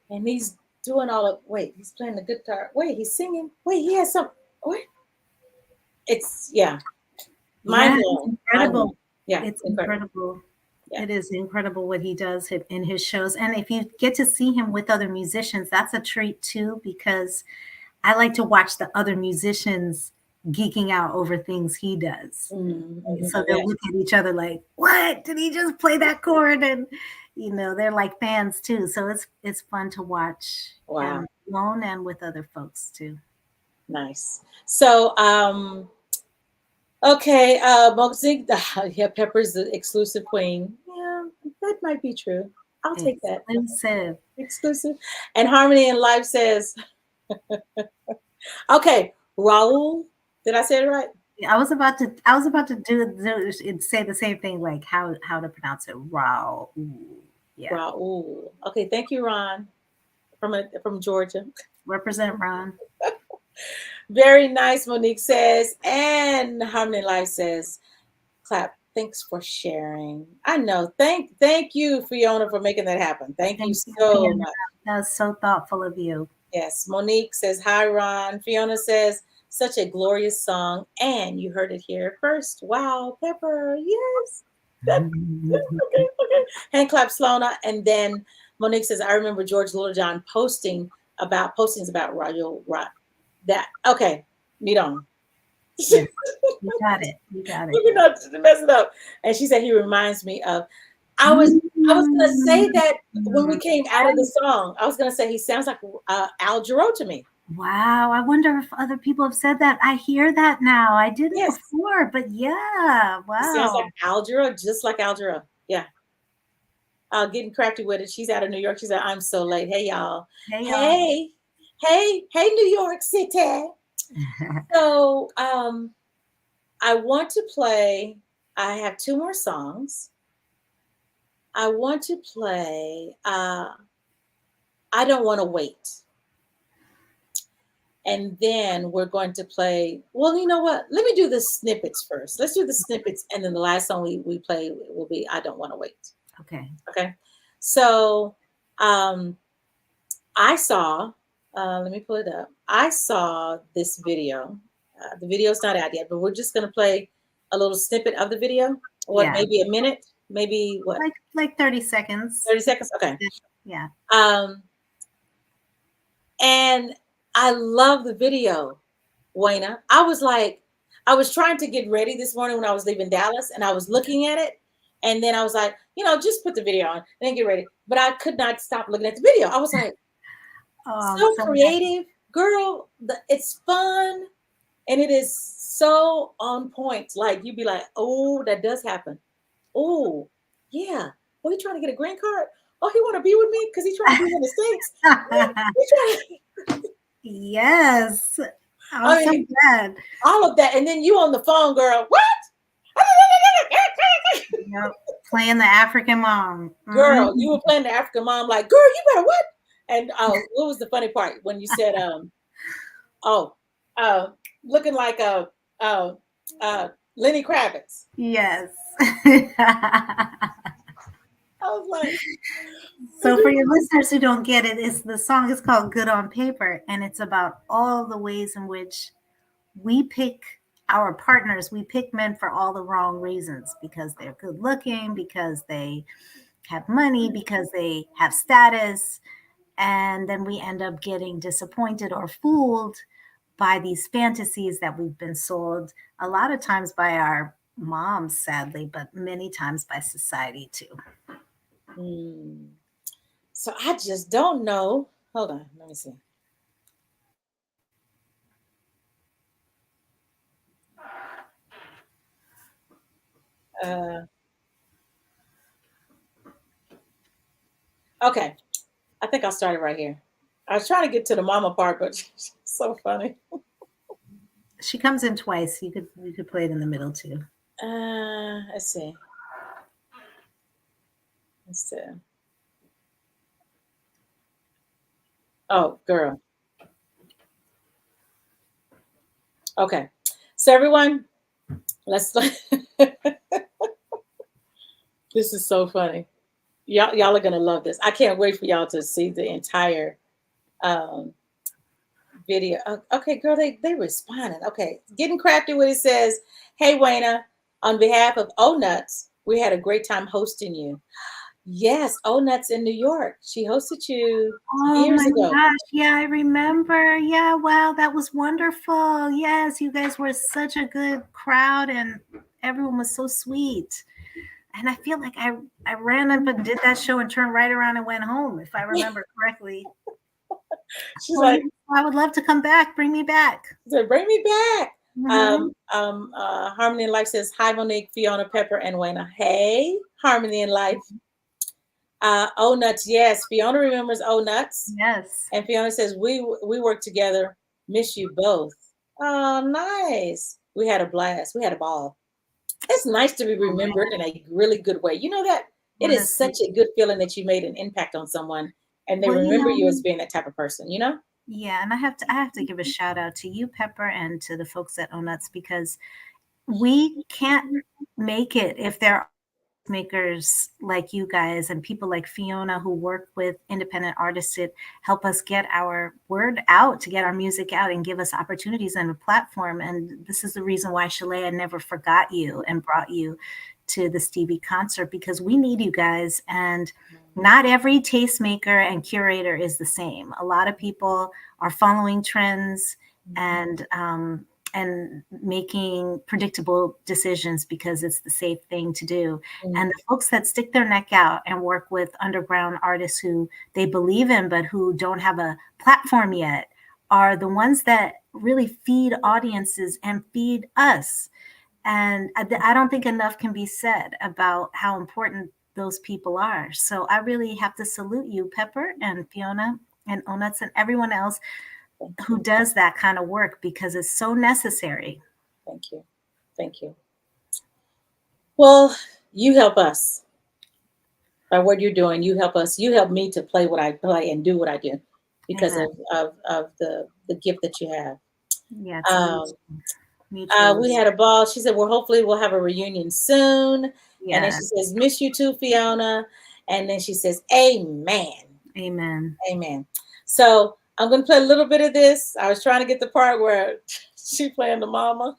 And he's doing all of, he's playing the guitar. He's singing. He has some, It's, mind blowing. Incredible. Yeah, it's incredible. Yeah. It is incredible what he does in his shows. And if you get to see him with other musicians, that's a treat too, because I like to watch the other musicians geeking out over things he does. Mm-hmm. So they'll look at each other like, what? Did he just play that chord? And, they're like fans too. So it's fun to watch. Wow. Alone and with other folks too. Nice. So, okay, Moxie, Pepper's the exclusive queen. Yeah, that might be true. I'll take that. Exclusive. And Harmony in Life says, okay, Raul. Did I say it right? Yeah, I was about to say the same thing, like how to pronounce it. Raul. Yeah. Raul. Okay, thank you, Ron, from Georgia. Represent Ron. Very nice, Monique says. And Harmony Life says, clap. Thanks for sharing. I know. Thank you, Fiona, for making that happen. Thank you so much. That was so thoughtful of you. Yes. Monique says, hi, Ron. Fiona says, such a glorious song. And you heard it here first. Wow, Pepper. Yes. Okay. Hand clap, Slona. And then Monique says, I remember George Littlejohn postings about Royal Rock. That okay, meet on. Yes. You got it. You got it. You know, to mess it up. And she said he reminds me of. I was gonna say that when we came out of the song. I was gonna say he sounds like Al Jarreau to me. Wow. I wonder if other people have said that. I hear that now. I didn't Yes. before, but yeah. He sounds Wow. like Al Jarreau, just like Al Jarreau. Yeah. Getting crafty with it. She's out of New York. She said, "I'm so late. Hey y'all. Hey, y'all. Hey, New York City." So I want to play. I have 2 more songs. I want to play I Don't Want to Wait. And then we're going to play, well, you know what? Let me do the snippets first. Let's do the snippets. And then the last song we play will be I Don't Want to Wait. Okay. Okay. So I saw, let me pull it up. I saw this video. The video's not out yet, but we're just going to play a little snippet of the video. What, Yeah. maybe a minute? Maybe what? Like 30 seconds. 30 seconds? Okay. Yeah. And I love the video, Wayna. I was trying to get ready this morning when I was leaving Dallas, and I was looking at it. And then I was like, just put the video on and then get ready. But I could not stop looking at the video. I was like, so creative. Girl, it's fun. And it is so on point. Like, you'd be like, oh, that does happen. Oh, yeah. Oh, he trying to get a green card? Oh, he want to be with me because he's trying to be in the States? Yes. I'm so glad. All of that. And then you on the phone, girl. What? Playing the African mom. Girl, you were playing the African mom like, girl, you better what? And what was the funny part when you said, looking like Lenny Kravitz. Yes. I was like, so for your listeners who don't get it, the song is called Good on Paper, and it's about all the ways in which we pick our partners. We pick men for all the wrong reasons, because they're good looking, because they have money, because they have status, and then we end up getting disappointed or fooled by these fantasies that we've been sold, a lot of times by our moms, sadly, but many times by society too. So I just don't know. Hold on, let me see. Okay, I think I'll start it right here. I was trying to get to the mama part, but she's so funny. She comes in twice. You could play it in the middle too. Let's see. Oh, girl. Okay. So everyone, let's this is so funny. Y'all are gonna love this. I can't wait for y'all to see the entire video. Okay, girl, they responded. Okay, getting crafty with it says, "Hey Wayna, on behalf of O Nuts, we had a great time hosting you." Yes, O Nuts in New York. She hosted you years ago. Gosh, yeah, I remember. Yeah, wow, that was wonderful. Yes, you guys were such a good crowd, and everyone was so sweet. And I feel like I ran up and did that show and turned right around and went home, if I remember correctly. She's like, I would love to come back. Bring me back. She said, bring me back. Mm-hmm. Harmony in Life says, hi, Monique, Fiona, Pepper, and Wayna. Hey, Harmony in Life. O Nuts, yes. Fiona remembers O Nuts. Yes. And Fiona says, we work together. Miss you both. Oh, nice. We had a blast. We had a ball. It's nice to be remembered in a really good way. You know that? It is such a good feeling that you made an impact on someone and they remember you as being that type of person, you know? Yeah, and I have to give a shout out to you, Pepper, and to the folks at O Nuts, because we can't make it if there are makers like you guys and people like Fiona who work with independent artists to help us get our word out, to get our music out and give us opportunities and a platform. And this is the reason why Shalea never forgot you and brought you to the Stevie concert, because we need you guys. And not every tastemaker and curator is the same. A lot of people are following trends and and making predictable decisions because it's the safe thing to do. And the folks that stick their neck out and work with underground artists who they believe in but who don't have a platform yet are the ones that really feed audiences and feed us. And I don't think enough can be said about how important those people are. So I really have to salute you, Pepper and Fiona and Onuts and everyone else who does that kind of work, because it's so necessary. Thank you. Thank you. Well, you help us by what you're doing. You help us. You help me to play what I play and do what I do because of the gift that you have. Yeah. We had a ball. She said, well, hopefully we'll have a reunion soon. Yeah. And then she says, miss you too, Fiona. And then she says, amen. Amen. Amen. So I'm going to play a little bit of this. I was trying to get the part where she playing the mama.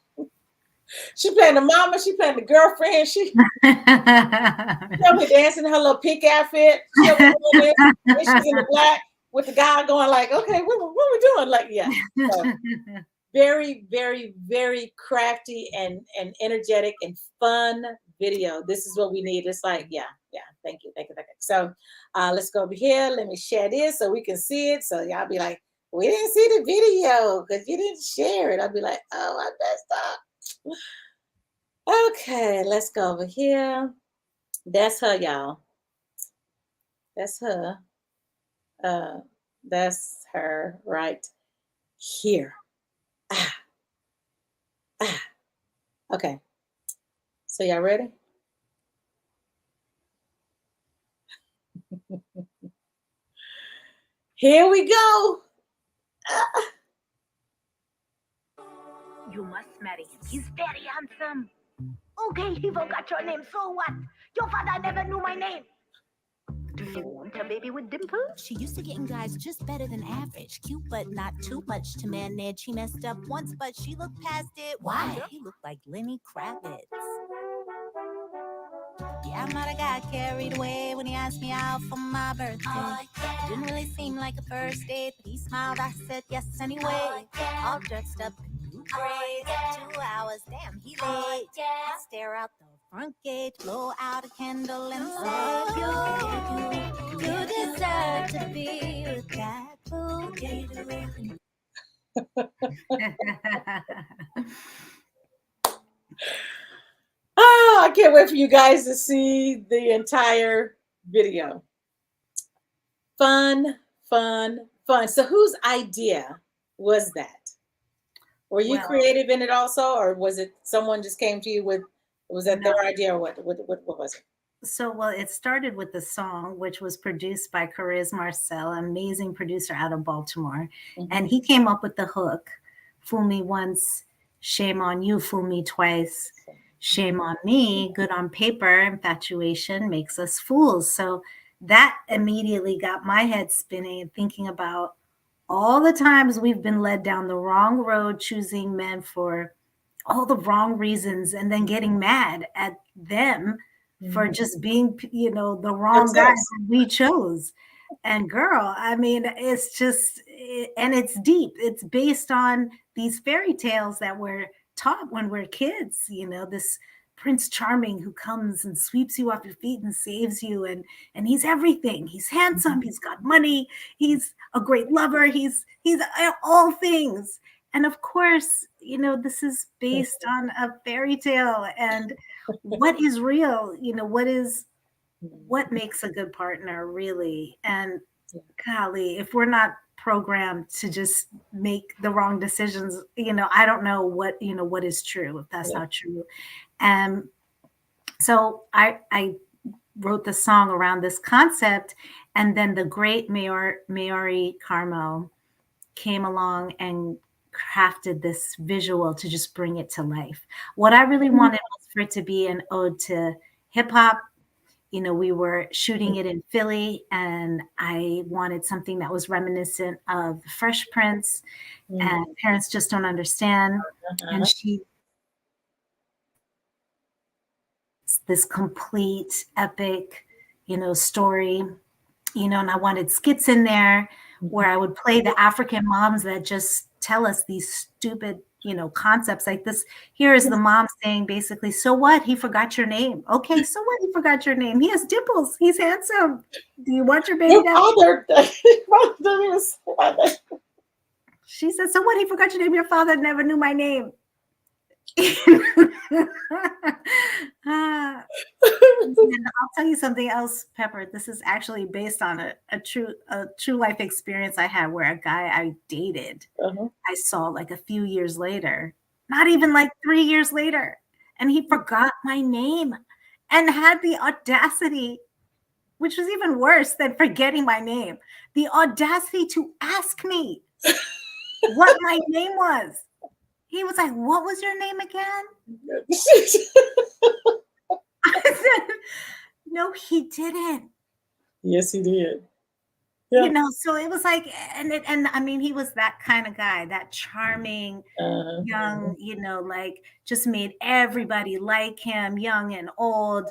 She playing the mama. She playing the girlfriend. She me dancing in her little pink outfit. She's in the black with the guy going like, okay, what are we doing? Like, yeah. So, very, very, very crafty and energetic and fun video. This is what we need. It's like, yeah. Thank you. So let's go over here. Let me share this so we can see it. So y'all be like, we didn't see the video because you didn't share it. I'll be like, oh, I messed up. Okay, let's go over here. That's her, y'all. That's her. That's her right here. Okay. So y'all ready? Here we go. You must marry him. He's very handsome. Okay, he forgot your name. So what? Your father never knew my name. Do you want a baby with dimples? She used to getting guys just better than average. Cute, but not too much to manage. She messed up once, but she looked past it. Why? He looked like Lenny Kravitz. Yeah, I might have got carried away when he asked me out for my birthday. Didn't really seem like a first date, but he smiled. I said yes anyway. All dressed up in blue braids. 2 hours, damn, he late. I stare out the front gate, blow out a candle and say, you deserve to be with that fool. Oh, I can't wait for you guys to see the entire video. Fun. So whose idea was that? Were you creative in it also, or was it someone just came to you with, was that their idea, or what was it? So, well, it started with the song, which was produced by Cariz Marcel, an amazing producer out of Baltimore. Mm-hmm. And he came up with the hook, fool me once, shame on you, fool me twice, shame on me, good on paper, infatuation makes us fools. So that immediately got my head spinning and thinking about all the times we've been led down the wrong road, choosing men for all the wrong reasons, and then getting mad at them for just being, the wrong guy we chose. And girl, I mean, it's just, and it's deep. It's based on these fairy tales that we're taught when we're kids, this Prince Charming who comes and sweeps you off your feet and saves you. And he's everything. He's handsome. He's got money. He's a great lover. He's all things. And of course, this is based on a fairy tale, and what is real, what makes a good partner really. And golly, if we're not programmed to just make the wrong decisions, I don't know what is true, if that's not true. And so I wrote the song around this concept, and then the great Maori Carmo came along and crafted this visual to just bring it to life. What I really wanted was for it to be an ode to hip hop. We were shooting it in Philly, and I wanted something that was reminiscent of the Fresh Prince and Parents Just Don't Understand. And this complete epic, story, and I wanted skits in there where I would play the African moms that just tell us these stupid concepts like this. Here is the mom saying basically, so what? He forgot your name. Okay, so what? He forgot your name. He has dimples. He's handsome. Do you want your baby Your down? father didn't even say my name. She said, so what? He forgot your name. Your father never knew my name. And I'll tell you something else, Pepper. This is actually based on a true life experience I had where a guy I dated, I saw like a few years later, not even like 3 years later, and he forgot my name and had the audacity, which was even worse than forgetting my name, the audacity to ask me what my name was. He was like, what was your name again? I said, no, he didn't. Yes, he did. Yeah. So it was like, and I mean, he was that kind of guy, that charming, young, like just made everybody like him, young and old,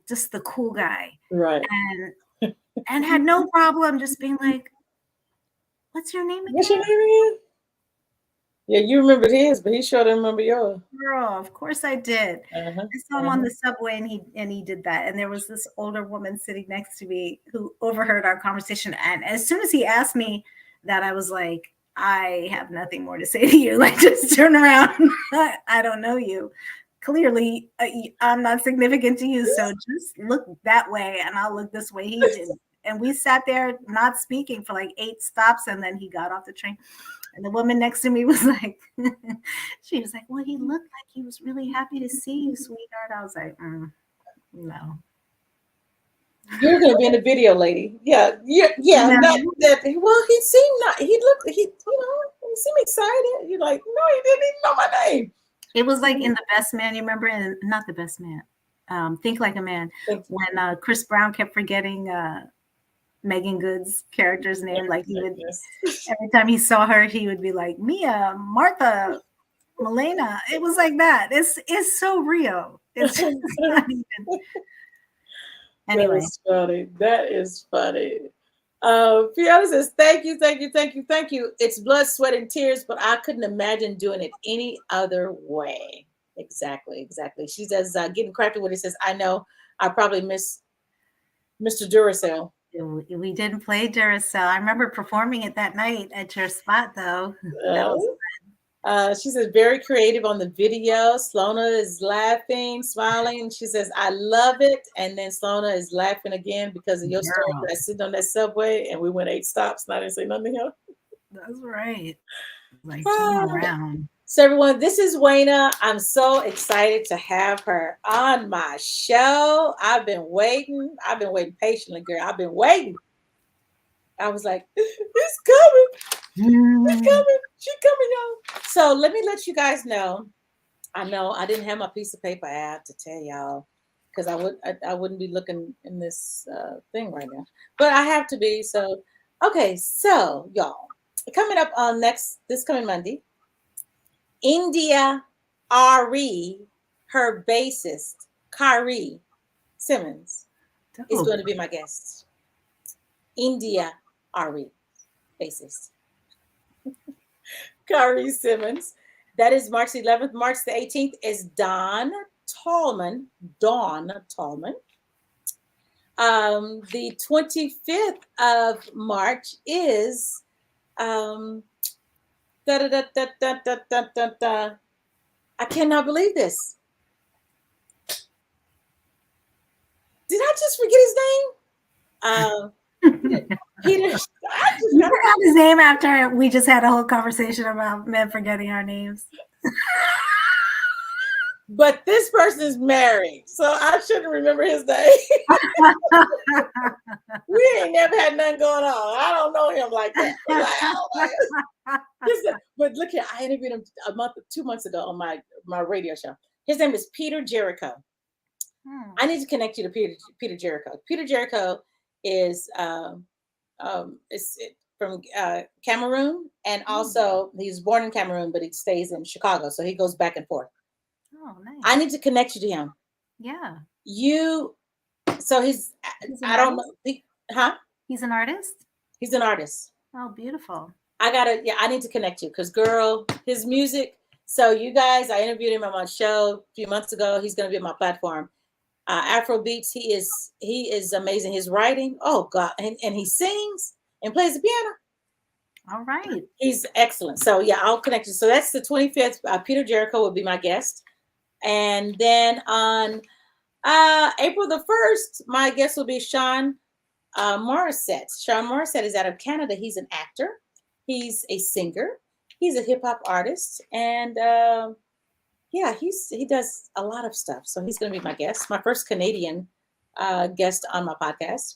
just the cool guy. Right. And had no problem just being like, what's your name again? What's your name again? Yeah, you remembered his, but he sure didn't remember yours. Girl, of course I did. I saw him on the subway, and he did that. And there was this older woman sitting next to me who overheard our conversation. And as soon as he asked me that, I was like, I have nothing more to say to you. Like, just turn around. I don't know you. Clearly, I'm not significant to you. So just look that way, and I'll look this way. He did. And we sat there not speaking for like 8 stops, and then he got off the train. And the woman next to me was like, she was like, well, he looked like he was really happy to see you, sweetheart. I was like, no. You're going to be in the video, lady. Yeah. No. Well, he seemed he seemed excited. You're like, no, he didn't even know my name. It was like in The Best Man, you remember? And not The Best Man. Think Like a Man. When Chris Brown kept forgetting Megan Good's character's name, like he would every time he saw her, he would be like, Mia, Martha, Milena. It was like that. It's so real. It's just not even. Anyway, that is funny. Fiona says, thank you. It's blood, sweat, and tears, but I couldn't imagine doing it any other way. Exactly. She says, getting crafty with it, says, I know I probably miss Mr. Duracell. We didn't play Duracell. I remember performing it that night at your spot, though. That was fun. She says, very creative on the video. Slona is laughing, smiling. She says, I love it. And then Slona is laughing again because of your story. I sitting on that subway and we went 8 stops and I didn't say nothing else. That's right. Like turn around. So everyone, this is Wayna. I'm so excited to have her on my show. I've been waiting patiently, girl. I've been waiting. I was like, it's coming. It's coming. She's coming, y'all. So let me let you guys know. I know I didn't have my piece of paper out to tell y'all because I wouldn't be looking in this thing right now. But I have to be. So, okay. So y'all, coming up on this coming Monday, India Ari, her bassist, Kari Simmons, is going to be my guest. India Ari, bassist. Kari Simmons. That is March 11th. March the 18th is Dawn Tallman. The 25th of March is I cannot believe this. Did I just forget his name? Peter. You forgot his name after we just had a whole conversation about men forgetting our names. But this person is married, so I shouldn't remember his name. We ain't never had nothing going on. I don't know him like that. But look here, I interviewed him 2 months ago on my radio show. His name is Peter Jericho. I need to connect you to Peter Jericho. Peter Jericho is from Cameroon, and also he's born in Cameroon, but he stays in Chicago, so he goes back and forth. Oh, nice. I need to connect you to him. Yeah. So he's I don't know. He's an artist? He's an artist. Oh, beautiful. I need to connect you because girl, his music. So you guys, I interviewed him on my show a few months ago. He's going to be on my platform. Afro Beats. He is amazing. His writing, oh God, and he sings and plays the piano. All right. He's excellent. So yeah, I'll connect you. So that's the 25th. Peter Jericho will be my guest. And then on April the 1st, my guest will be Sean Morissette. Sean Morissette is out of Canada. He's an actor. He's a singer. He's a hip hop artist. And yeah, he does a lot of stuff. So he's going to be my guest, my first Canadian guest on my podcast.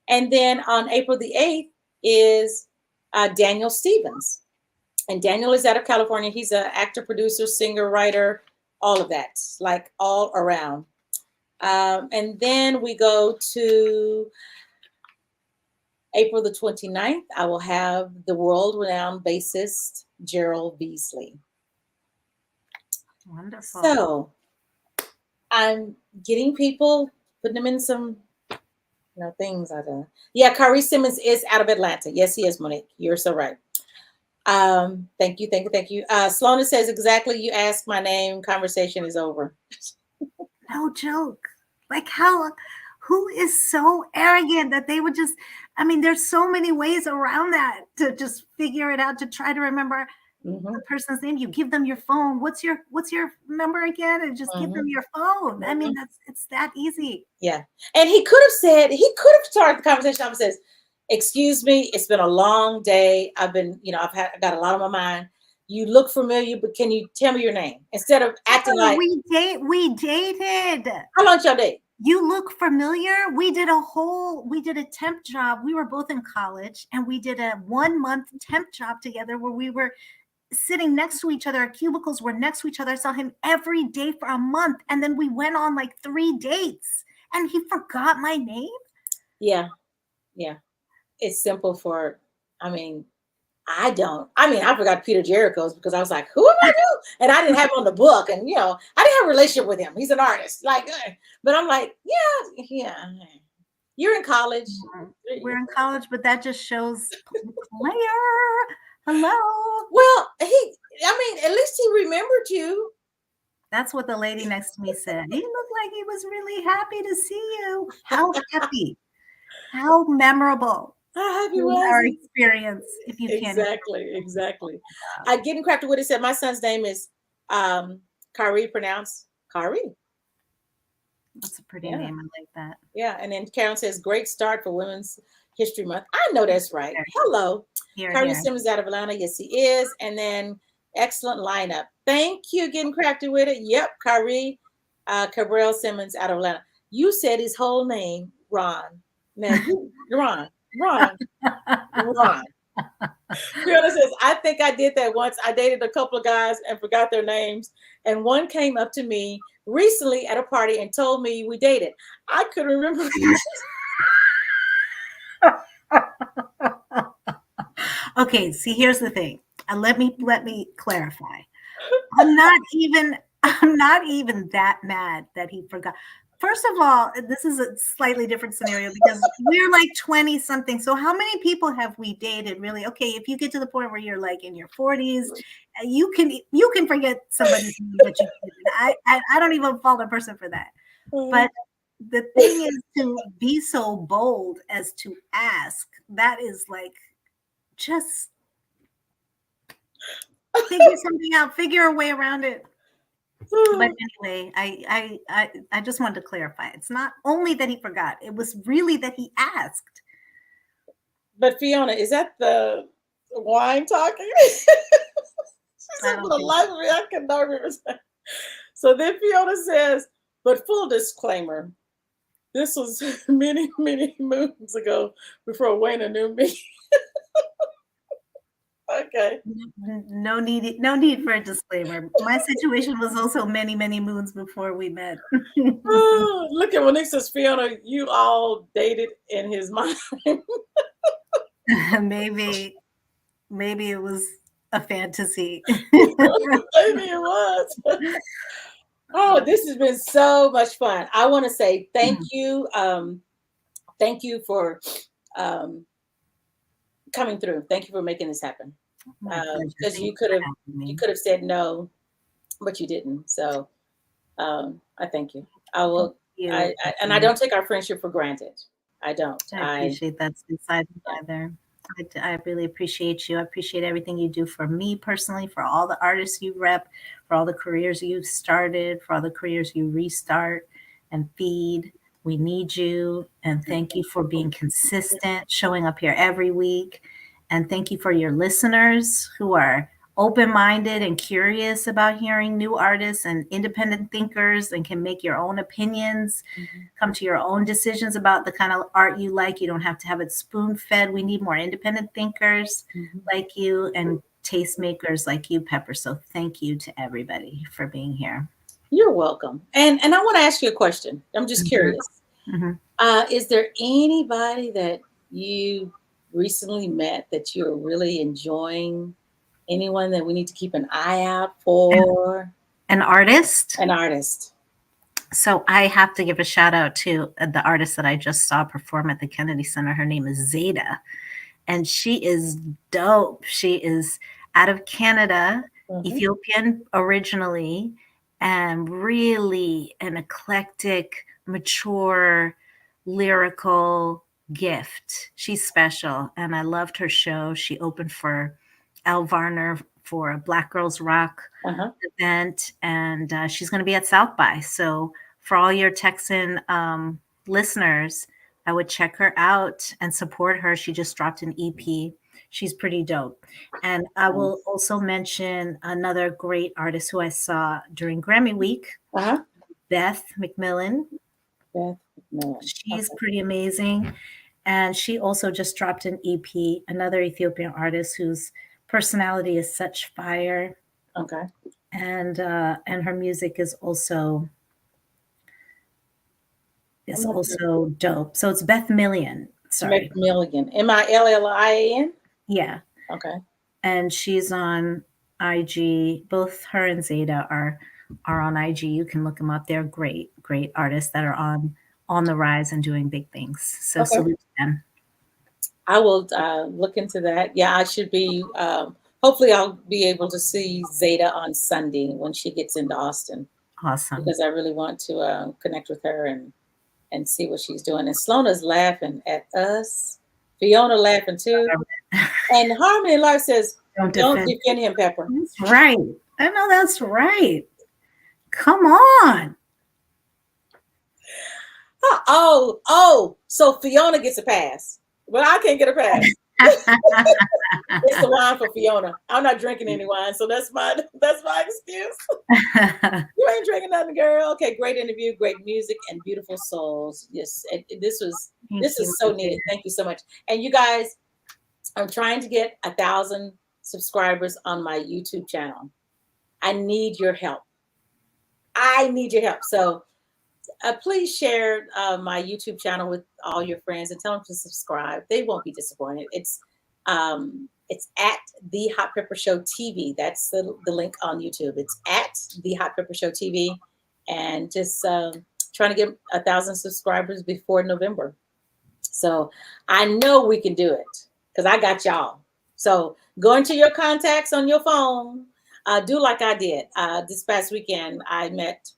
And then on April the 8th is Daniel Stevens. And Daniel is out of California. He's an actor, producer, singer, writer, all of that, like all around. And then we go to April the 29th. I will have the world-renowned bassist, Gerald Beasley. Wonderful. So I'm getting people, putting them in some things. Yeah, Kari Simmons is out of Atlanta. Yes, he is, Monique. You're so right. Thank you. Sloana says, exactly, you asked my name, conversation is over. No joke. Like who is so arrogant that they would just, there's so many ways around that to just figure it out, to try to remember the person's name. You give them your phone. What's your number again? And just give them your phone. It's that easy. Yeah. And he could have started the conversation off and says, excuse me, it's been a long day. I've got a lot on my mind. You look familiar, but can you tell me your name? Instead of acting like we dated. How long y'all date? You look familiar. We did a temp job. We were both in college, and we did a 1-month temp job together where we were sitting next to each other. Our cubicles were next to each other. I saw him every day for a month. And then we went on like 3 dates and he forgot my name. Yeah. Yeah. It's simple for, I forgot Peter Jericho's because I was like, who am I doing? And I didn't have him on the book. And, I didn't have a relationship with him. He's an artist. But I'm like, yeah. You're in college. We're in college, but that just shows player. Hello. Well, at least he remembered you. That's what the lady next to me said. He looked like he was really happy to see you. How happy. How memorable. How happy was our experience, if you can. Exactly. Getting Crafted With It said, my son's name is Kari, pronounced Kari. That's a pretty name. I like that. Yeah. And then Karen says, great start for Women's History Month. I know that's right. Hello. Kari Simmons out of Atlanta. Yes, he is. And then excellent lineup. Thank you. Getting Crafted With It. Yep. Kari Cabral Simmons out of Atlanta. You said his whole name, Ron. Now, Ron. Fiona says, I think I did that once. I dated a couple of guys and forgot their names. And one came up to me recently at a party and told me we dated. I couldn't remember. Okay, see, here's the thing. Let me clarify. I'm not even that mad that he forgot. First of all, this is a slightly different scenario because we're like 20 something. So how many people have we dated really? Okay, if you get to the point where you're like in your 40s, you can forget somebody's name that you dated. I don't even fault a person for that. But the thing is to be so bold as to ask, that is like, just figure something out, figure a way around it. But anyway, I just wanted to clarify. It's not only that he forgot, it was really that he asked. But Fiona, is that the wine talking? For the life of me, I cannot remember. So then Fiona says, but full disclaimer, this was many, many moons ago before Wayna knew me. Okay. No need for a disclaimer. My situation was also many, many moons before we met. Oh, look at when he says, Fiona, you all dated in his mind. Maybe it was a fantasy. Maybe it was. Oh, this has been so much fun. I want to say thank you. Thank you for coming through. Thank you for making this happen. My pleasure. Because Thank you could have having me. said no, but you didn't. So I thank you. I will. You. And I don't take our friendship for granted. I don't. I appreciate that inside either. I really appreciate you. I appreciate everything you do for me personally, for all the artists you rep, for all the careers you've started, for all the careers you restart and feed. We need you. And thank you for being consistent, showing up here every week. And thank you for your listeners who are open-minded and curious about hearing new artists and independent thinkers and can make your own opinions, come to your own decisions about the kind of art you like. You don't have to have it spoon-fed. We need more independent thinkers like you and tastemakers like you, Pepper. So thank you to everybody for being here. You're welcome. And I want to ask you a question. I'm just curious. Is there anybody that you recently met that you're really enjoying? Anyone that we need to keep an eye out for? An artist? An artist. So I have to give a shout out to the artist that I just saw perform at the Kennedy Center. Her name is Zeta, and she is dope. She is out of Canada, Ethiopian originally, and really an eclectic, mature, lyrical gift. She's special, and I loved her show. She opened for Al Varner for a Black Girls Rock event, and she's going to be at South by. So for all your Texan listeners, I would check her out and support her. She just dropped an EP. She's pretty dope. And I will also mention another great artist who I saw during Grammy Week, Beth McMillan. She's pretty amazing. And she also just dropped an EP, another Ethiopian artist whose personality is such fire. And her music is also dope. So it's Beth Million. Sorry. Beth Million. MILLIAN? Yeah. Okay. And she's on IG. Both her and Zeta are on IG. You can look them up. They're great artists that are on the rise and doing big things. So salute to them. I will look into that. Yeah, I should be. Hopefully, I'll be able to see Zeta on Sunday when she gets into Austin. Awesome. Because I really want to connect with her and see what she's doing. And Slona's laughing at us. Fiona laughing too. And Harmony Life says, "Don't defend him, Pepper." That's right. I know that's right. Come on. So Fiona gets a pass. But I can't get a pass. It's the wine for Fiona. I'm not drinking any wine, so that's my excuse. You ain't drinking nothing, girl. Okay, great interview, great music, and beautiful souls. Yes, this is so needed. Thank you so much. And you guys, I'm trying to get 1,000 subscribers on my YouTube channel. I need your help. So please share my YouTube channel with all your friends and tell them to subscribe. They won't be disappointed. It's at The Hot Pepper Show TV. That's the link on YouTube. It's at The Hot Pepper Show TV, and just trying to get 1,000 subscribers before November. So I know we can do it because I got y'all. So go into your contacts on your phone. Do like I did this past weekend. I met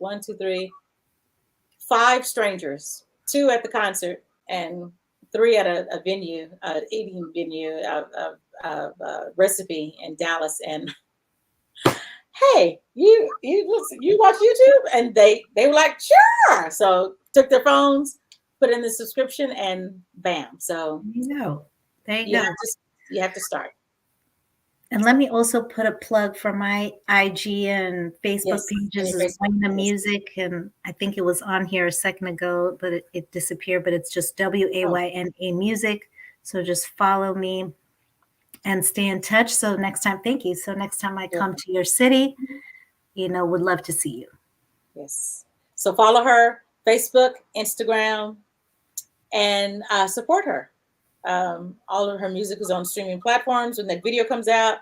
5 strangers, 2 at the concert and 3 at a venue, eating venue, recipe in Dallas. And hey, you watch YouTube? And they were like, sure. So took their phones, put in the subscription, and bam. So there you go. You have to start. And let me also put a plug for my IG and Facebook pages is Wayna Music. And I think it was on here a second ago, but it disappeared. But it's just WAYNA Music. So just follow me and stay in touch. So next time, thank you. So next time I come to your city, would love to see you. Yes. So follow her, Facebook, Instagram, and support her. All of her music is on streaming platforms. When that video comes out,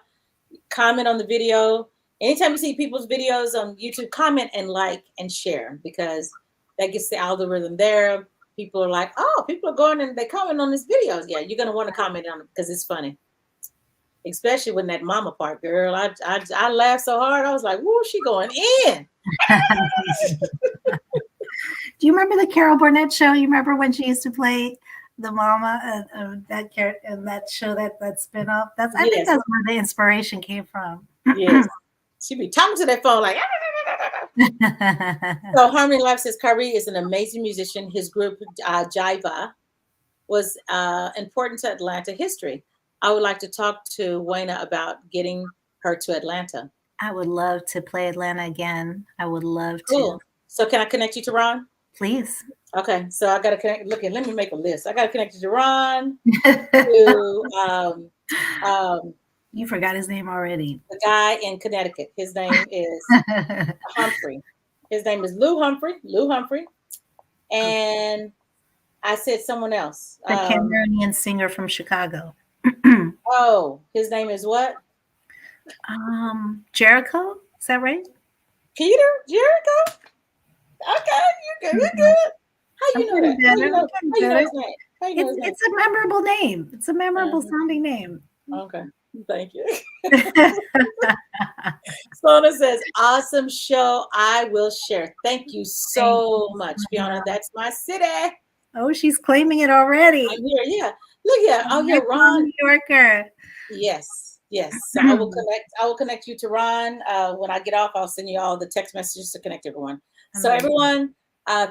comment on the video. Anytime you see people's videos on YouTube, comment and like and share, because that gets the algorithm there. People are like, oh, people are going and they comment on these videos. Yeah, you're going to want to comment on it because it's funny. especially when that mama part, girl. I laughed so hard. I was like, "Woo, she going in." Do you remember the Carol Burnett show? You remember when she used to play the mama that show, that spin-off? I think that's where the inspiration came from. Yes. She'd be talking to that phone like. So Harmony Life says Kyrie is an amazing musician. His group Jiva was important to Atlanta history. I would like to talk to Wayna about getting her to Atlanta. I would love to play Atlanta again. I would love to. Cool. So can I connect you to Ron? Please. Okay, so I got to connect. Let me make a list. I got to connect you to Ron. To you forgot his name already. The guy in Connecticut. His name is Humphrey. His name is Lou Humphrey. And I said someone else. The Cameroonian singer from Chicago. Oh, his name is what? Jericho. Is that right? Peter Jericho. Okay, you're good. You're good. How you know that? How you know his name? It's a memorable name. It's a memorable sounding name. Okay. Thank you. Sona says, awesome show. I will share. Thank you so much, Fiona. That's my city. Oh, she's claiming it already. I'm here, yeah. Look here. Oh, yeah, Ron. New Yorker. Yes. So I will connect you to Ron. When I get off, I'll send you all the text messages to connect everyone. So everyone,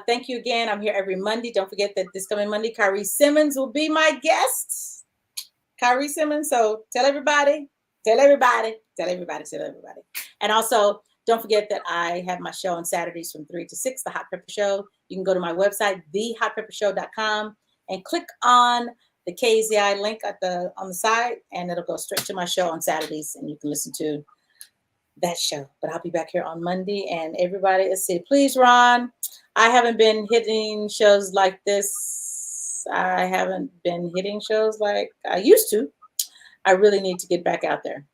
thank you again. I'm here every Monday. Don't forget that this coming Monday, Kyrie Simmons will be my guest. Kyrie Simmons. So tell everybody. And also, don't forget that I have my show on Saturdays from 3 to 6, The Hot Pepper Show. You can go to my website, thehotpeppershow.com, and click on the KZI link on the side, and it'll go straight to my show on Saturdays, and you can listen to that show. But I'll be back here on Monday, and everybody, let's see. Please, Ron, I haven't been hitting shows like this. I haven't been hitting shows like I used to. I really need to get back out there.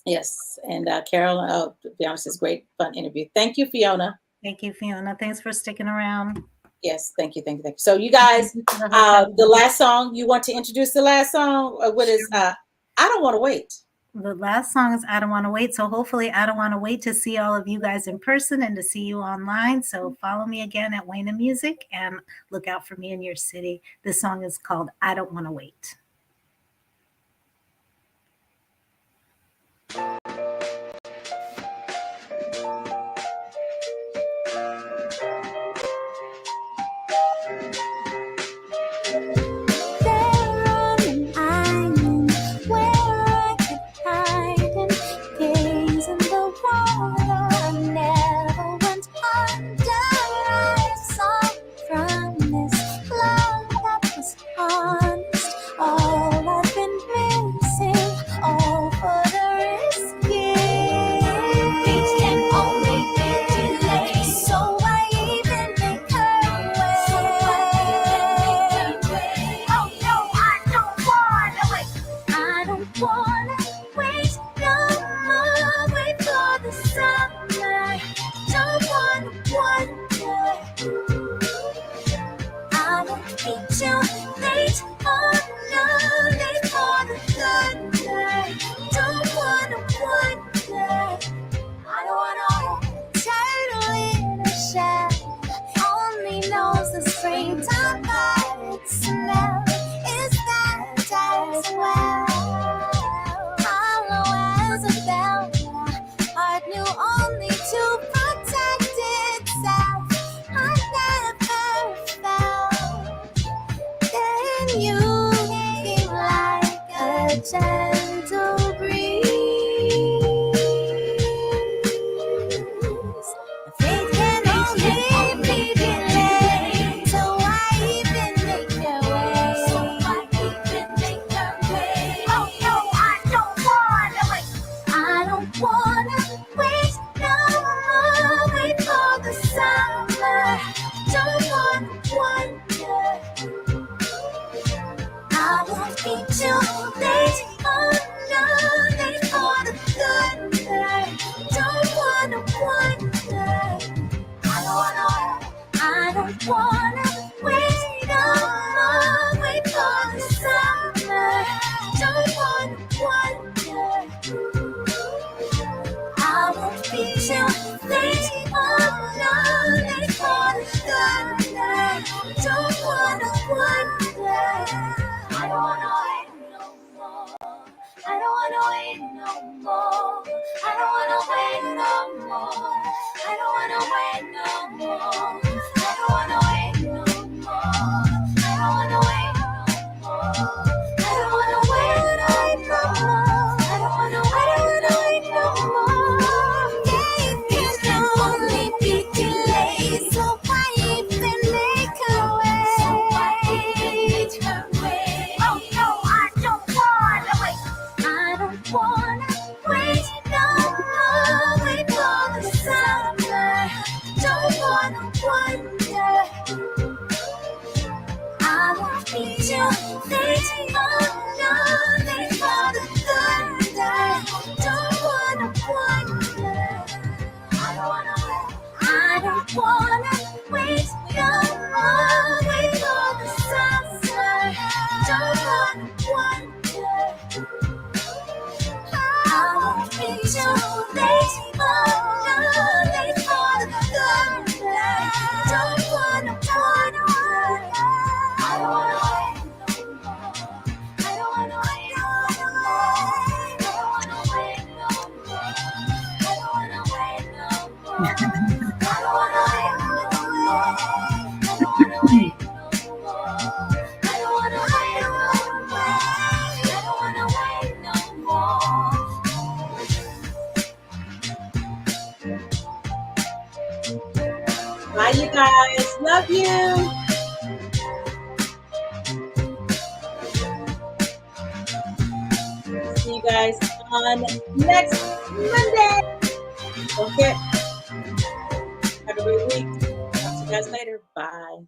Yes. And Carol, to be honest, it's a great, fun interview. Thank you, Fiona. Thank you, Fiona. Thanks for sticking around. Yes. Thank you. So you guys, the last song, you want to introduce the last song? What is I Don't Want to Wait? The last song is I Don't Want to Wait. So hopefully I don't want to wait to see all of you guys in person and to see you online. So follow me again at Wayna Music and look out for me in your city. This song is called I Don't Want to Wait. Don't wanna wonder. It's too late for the good life. Don't wanna wait. I don't wanna wait no more. I don't wanna wait no more. I don't wanna wait no more. I don't wanna wait no more. I don't wanna wait no more. I don't wanna wait no more. I don't wanna wait no more. I don't wanna wait no more. Bye, you guys. Love you. See you guys on next Monday. Okay. Have a great week. Talk to you guys later. Bye.